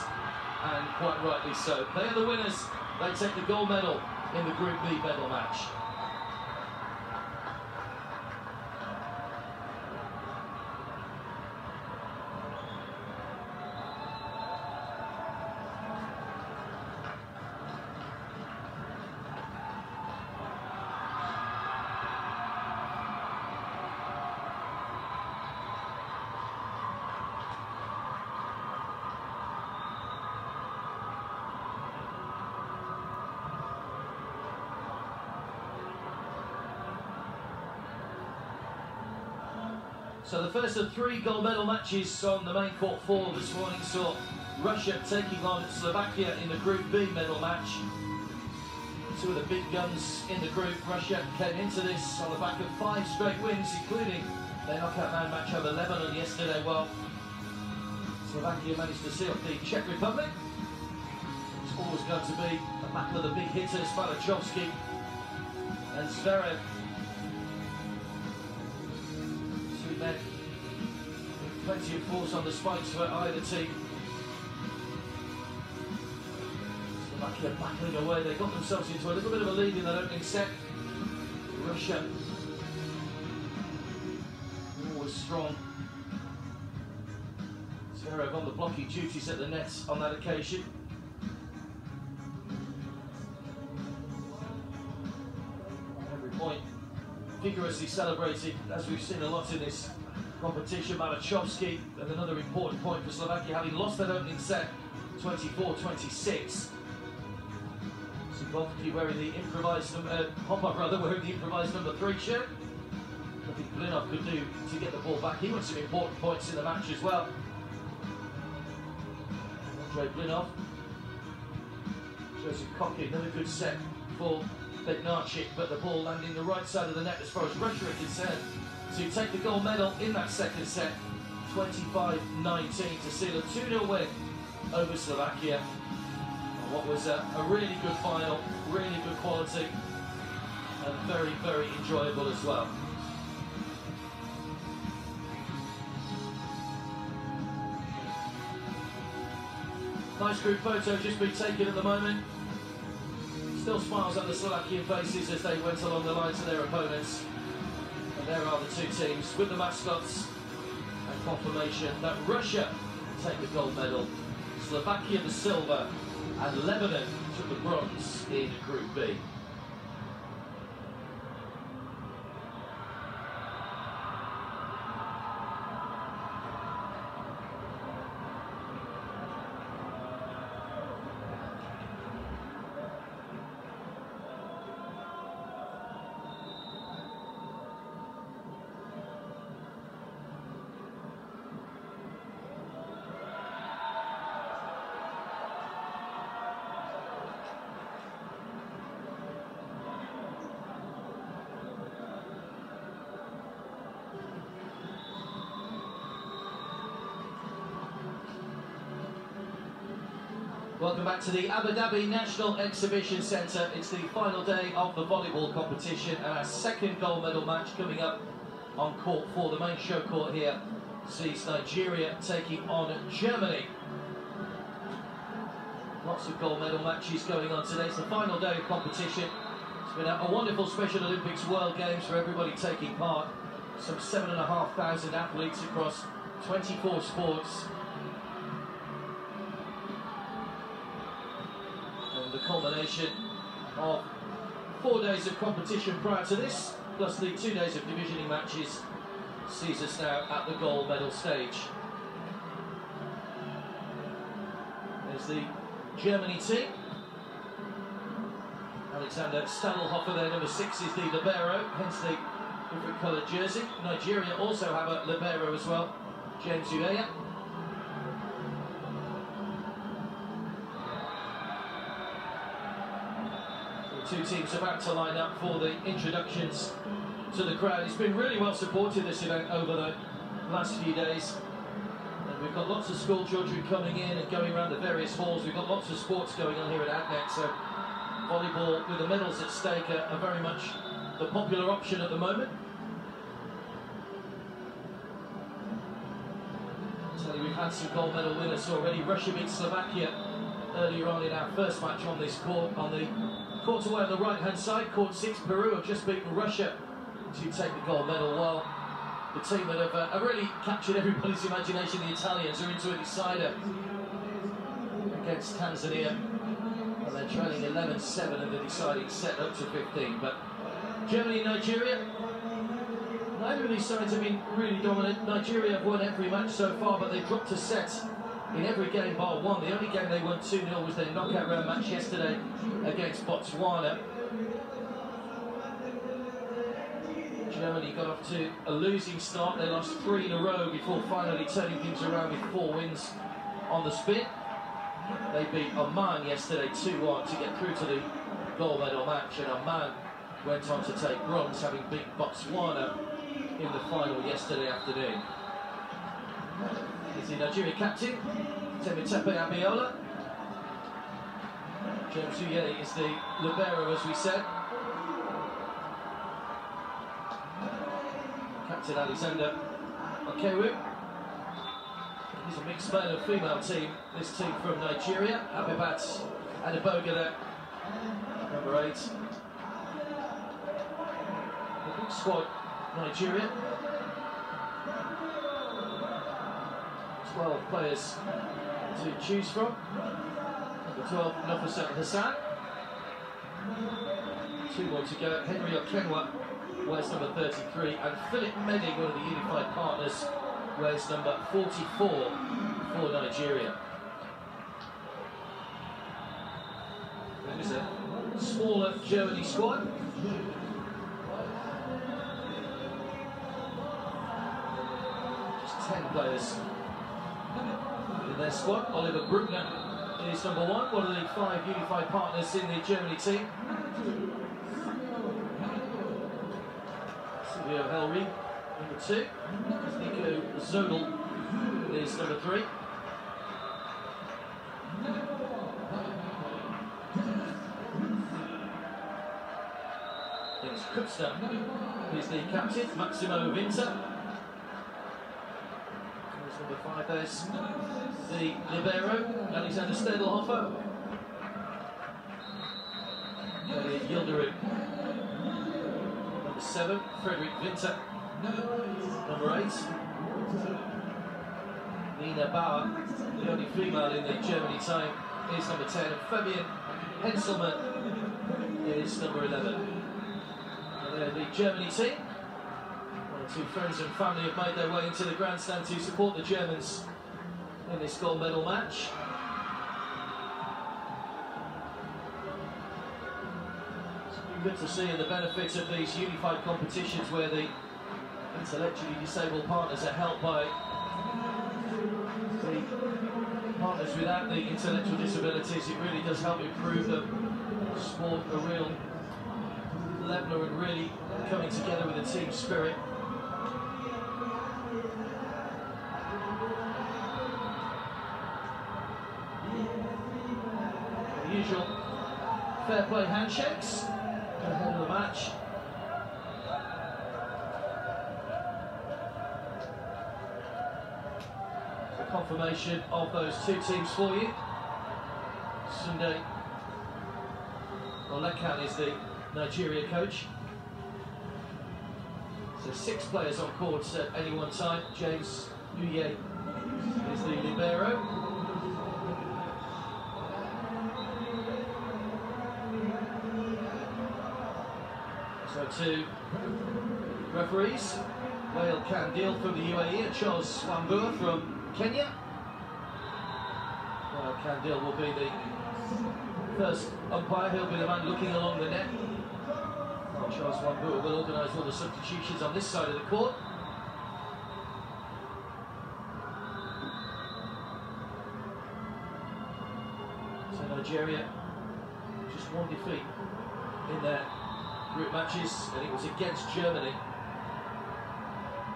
and quite rightly so. They are the winners. They take the gold medal in the Group B medal match. So the first of 3 gold medal matches on the main court 4 this morning saw Russia taking on Slovakia in the Group B medal match. 2 of the big guns in the group. Russia came into this on the back of 5 straight wins, including their knockout round match over Lebanon yesterday. Well, Slovakia managed to seal the Czech Republic. It's always going to be a battle of the big hitters, Malachowski and Zverev. Plenty of force on the spikes for either team. Slovakia battling away. They got themselves into a little bit of a lead in that opening set. Russia always strong. Zverev on the blocking duties at the nets on that occasion. Every point vigorously celebrated, as we've seen a lot in this competition. Malachowski, and another important point for Slovakia, having lost that opening set 24-26. Zubovki wearing the improvised Popov wearing the improvised number 3 shirt. Nothing Blinov could do to get the ball back. He won some important points in the match as well. Andrei Blinov shows a cocky, another good set for Bednarczyk, but the ball landing the right side of the net as far as Russia are concerned, to take the gold medal in that second set, 25-19, to seal a 2-0 win over Slovakia. And what was a really good final, really good quality, and very, very enjoyable as well. Nice group photo just been taken at the moment. Still smiles on the Slovakian faces as they went along the lines of their opponents. And there are the two teams with the mascots and confirmation that Russia take the gold medal, Slovakia the silver, and Lebanon took the bronze in Group B. Welcome back to the Abu Dhabi National Exhibition Centre. It's the final day of the volleyball competition and our second gold medal match coming up on court 4. The main show court here sees Nigeria taking on Germany. Lots of gold medal matches going on today. It's the final day of competition. It's been a wonderful Special Olympics World Games for everybody taking part. Some 7,500 athletes across 24 sports. The culmination of 4 days of competition prior to this, plus the 2 days of divisioning matches, sees us now at the gold medal stage. There's the Germany team. Alexander Stadelhofer, their number 6, is the libero, hence the different coloured jersey. Nigeria also have a libero as well, James Ueya. Two teams about to line up for the introductions to the crowd. It's been really well supported, this event, over the last few days. And we've got lots of school children coming in and going around the various halls. We've got lots of sports going on here at ADNEC, so volleyball with the medals at stake are very much the popular option at the moment. I'll tell you, we've had some gold medal winners already. Russia beat Slovakia earlier on in our first match on this court, on the court away on the right-hand side. Court 6, Peru have just beaten Russia to take the gold medal, while the team that have really captured everybody's imagination, the Italians, are into a decider against Tanzania. And they're trailing 11-7 in the deciding set up to 15. But Germany and Nigeria, neither of these sides have been really dominant. Nigeria have won every match so far, but they've dropped a set in every game bar one. The only game they won 2-0 was their knockout round match yesterday against Botswana. Germany got off to a losing start. They lost 3 in a row before finally turning things around with 4 wins on the spin. They beat Oman yesterday 2-1 to get through to the gold medal match, and Oman went on to take bronze, having beat Botswana in the final yesterday afternoon. Is the Nigeria captain, Temitepe Abiola. James Ueya is the libero, as we said. Captain Alexander Okewu. He's a mixed male and female team, this team from Nigeria. Abibat Adeboga there, number 8. The big squad, Nigeria. 12 players to choose from. Number 12, Nafisa Hassan. 2 more to go. Henry Okenwa wears number 33, and Philip Medding, one of the unified partners, wears number 44 for Nigeria. There's a smaller Germany squad. Just 10 players in their squad. Oliver Bruckner is number 1, one of the 5 unified partners in the Germany team. Silvio Helry, number 2. Nico Zodel is number 3. Dennis Kutzner is the captain. Maximo Winter is Number 5, there's the libero, Alexander Stedelhofer. Elliot Yildirim. Number 7, Frederick Winter. Number 8, Nina Bauer. The only female in the Germany team is number 10, and Fabian Henselmann is number 11. And they're the Germany team. One or two friends and family have made their way into the grandstand to support the Germans in this gold medal match. Good to see the benefits of these unified competitions where the intellectually disabled partners are helped by the partners without the intellectual disabilities. It really does help improve the sport, a real leveler, and really coming together with a team spirit. The usual fair play handshakes ahead of the match. The confirmation of those two teams for you. Sunday Olekan is the Nigeria coach. So 6 players on court at any one time. James Uye is the libero. So 2 referees, Wael Kandil from the UAE and Charles Wambua from Kenya. Wael Kandil will be the first umpire. He'll be the man looking along the net. Charles Wambua will organise all the substitutions on this side of the court. So Nigeria, just 1 defeat in their group matches, and it was against Germany.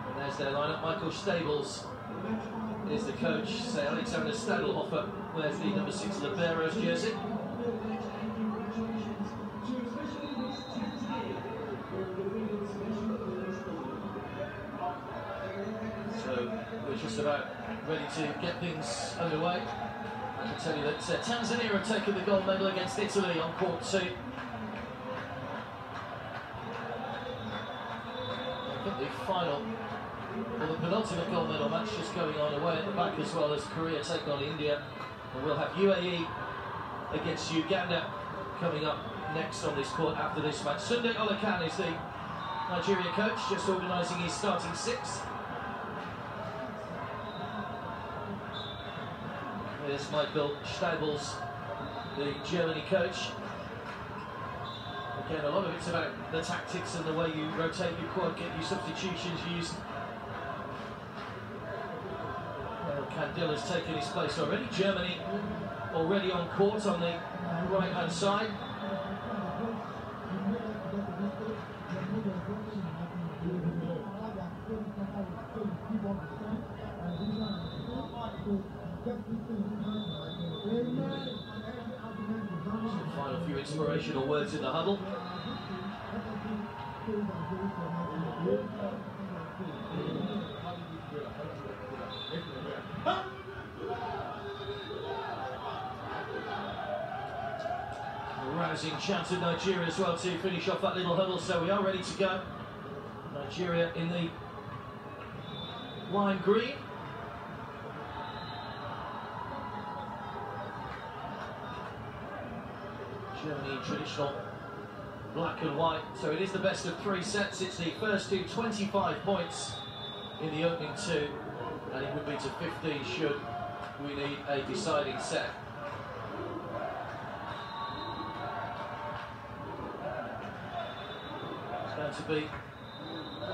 And there's their lineup. Michael Stables is the coach. Say Alexander Stadelhofer wears the number 6 libero's jersey. So we're just about ready to get things underway. I can tell you that Tanzania have taken the gold medal against Italy on court 2. The final, or the penultimate gold medal match just going on away at the back, as well as Korea take on India, and we'll have UAE against Uganda coming up next on this court after this match. Sunday Olekan is the Nigeria coach, just organising his starting 6. Here's Michael Stables, the Germany coach. Again, a lot of it's about the tactics and the way you rotate your quad, get your substitutions used. Kandil has taken his place already. Germany already on court on the right-hand side. Some final few inspirational words in the huddle. Rousing chant of Nigeria as well to finish off that little huddle, so we are ready to go. Nigeria in the lime green. Germany traditional black and white, so it is the best of 3 sets. It's the first to 25 points in the opening 2, and it would be to 15 should we need a deciding set. It's going to be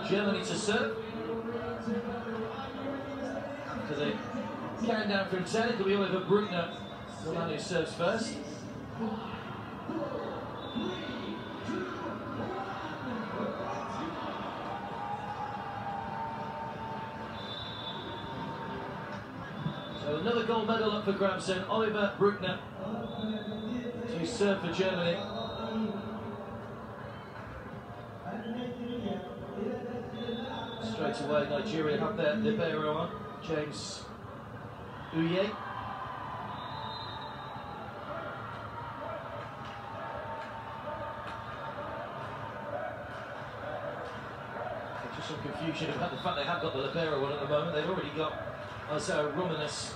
Germany to serve. To the countdown from 10, it'll be Oliver Bruckner, the man who serves first. So another gold medal up for grabs then. Oliver Bruckner to serve for Germany. Straight away Nigeria have their libero on. James Uye. Just some confusion about the fact they have got the libero one at the moment. They've already got Isaiah Romanis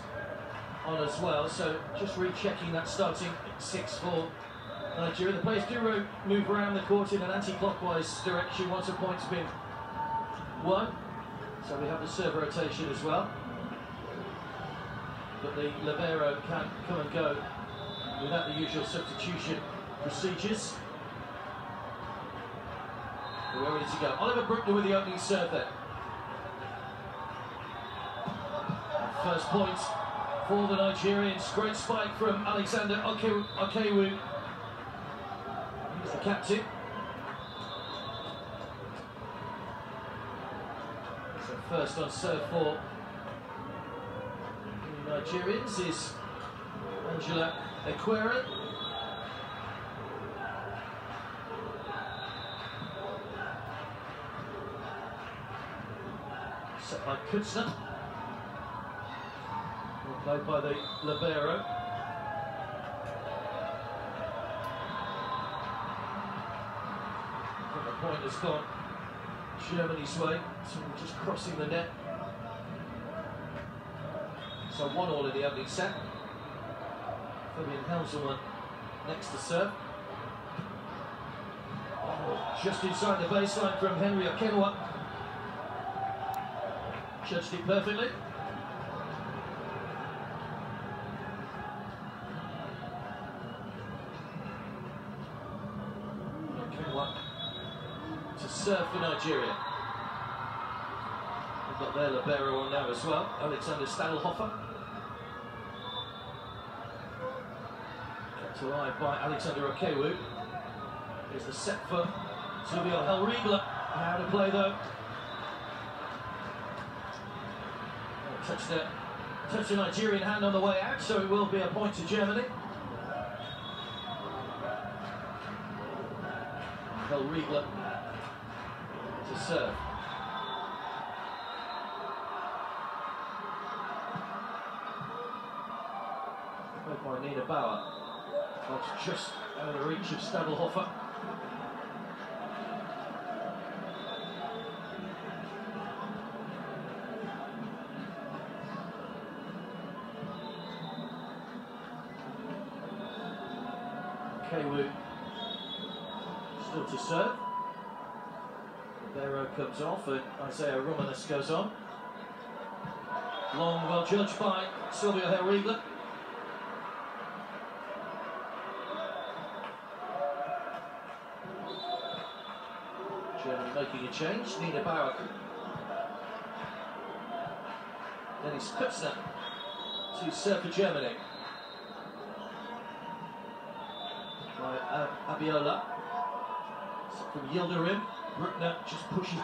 on as well, so just rechecking that starting 6 for Nigeria. The players do move around the court in an anti-clockwise direction once a point's been won, so we have the serve rotation as well. But the libero can come and go without the usual substitution procedures. We're ready to go. Oliver Bruckner with the opening serve there. First point for the Nigerians. Great spike from Alexander Okewu. He's the captain. So first on serve for the Nigerians is Angela Ekwere. Set by Kutzner. Played by the libero. And the point has gone Germany's way, so we're just crossing the net. So 1-1 in the opening set. Fabian Helselman next to serve. Just inside the baseline from Henry Okenwa. Judged it perfectly. To serve for Nigeria. They've got their libero on now as well, Alexander Stadelhofer. Kept alive by Alexander Okewu. Here's the set for Silvio Henrique. How to play though. Touch the Nigerian hand on the way out, so it will be a point to Germany. Henrique to serve. Played by Nina Bauer. That's just out of the reach of Stadelhofer. Okewu still to serve. Libero comes off and Isaiah Romanis goes on. Long, well judged by Silvio Henrique. Germany making a change. Nina Bauer. Dennis Kutzner to serve for Germany. By Abiola. From Yildirim. Bruckner just pushes.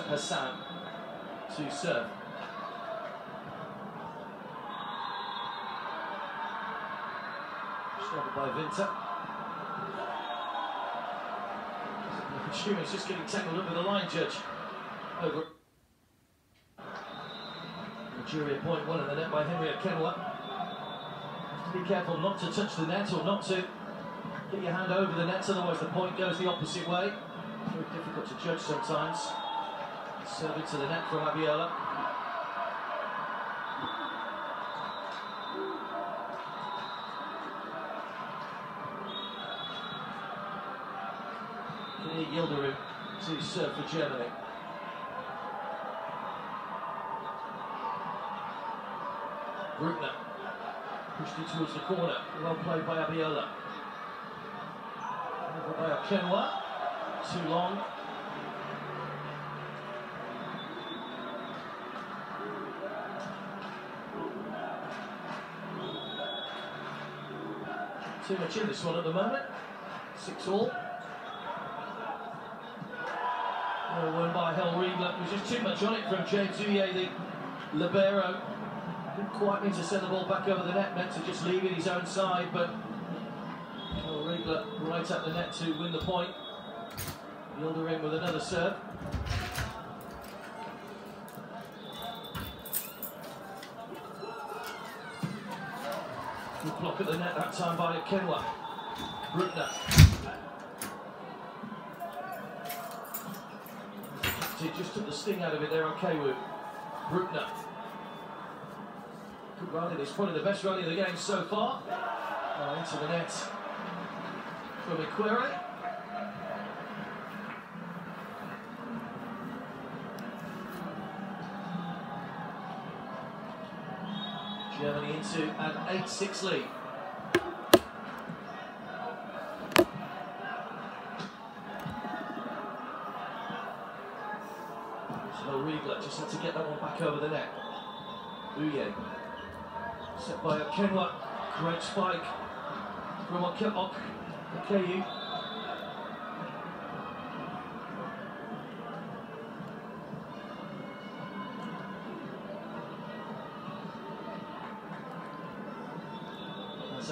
Hassan to serve. Started by Vinter. It's just getting tangled up with the line judge. Over. Nigeria point one in the net by Henry Okenwa. Have to be careful not to touch the net or not to get your hand over the net, otherwise the point goes the opposite way. Very difficult to judge sometimes. Serve it to the net from Abiola. Yildirim to serve for Germany. Bruckner pushed it towards the corner. Well played by Abiola. Over by Okenwa. Too long. Too much in this one at the moment. 6-all. Won by Henrique. There was just too much on it from James Uye, the libero. Didn't quite mean to send the ball back over the net, meant to just leave it his own side, but Henrique right at the net to win the point. Yildirim with another serve. Good block at the net that time by Kenwa. Bruckner. He just took the sting out of it there on Kaywood. Bruckner. Good rally. It's probably the best rally of the game so far. Oh, into the net from Iquere. Germany into an 8-6 lead. So Riegler just had to get that one back over the net. Uye. Set by Kenwa. Great spike from Okayu.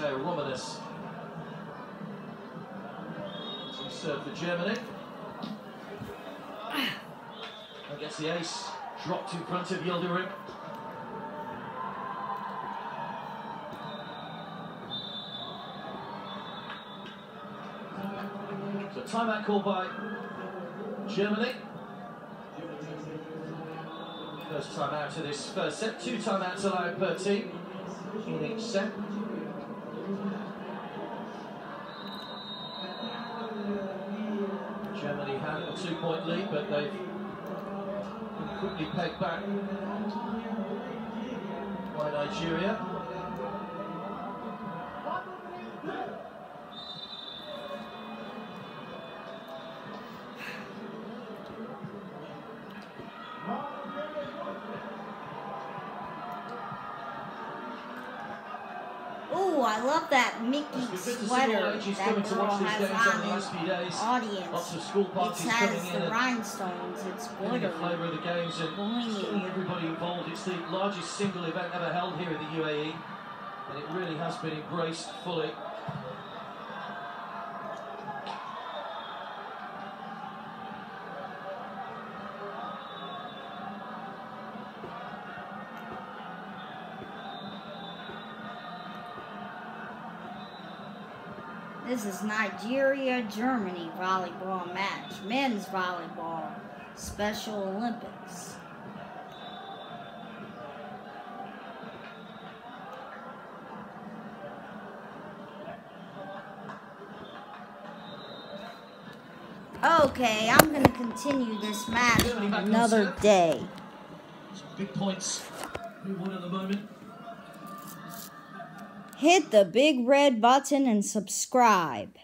Romanus. So serve for Germany. I guess the ace dropped in front of Yildirim. So timeout called by Germany. First time out of this first set. 2 timeouts allowed per team in each set. Germany had a 2-point lead, but they've been quickly pegged back by Nigeria. Ooh, I love that Mickey sweater that girl has on in the audience. It has the rhinestones, it's glittery. Flavour of the games and getting everybody involved. It's the largest single event ever held here in the UAE, and it really has been embraced fully. This is Nigeria-Germany volleyball match. Men's volleyball. Special Olympics. Okay, I'm going to continue this match another day. Some big points. Who won at the moment? Hit the big red button and subscribe.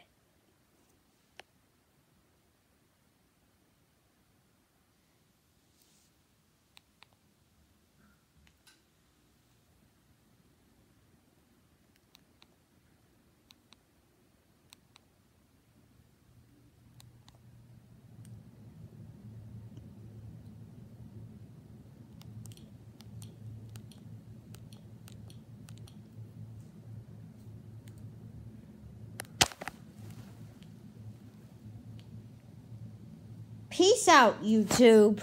Peace out, YouTube.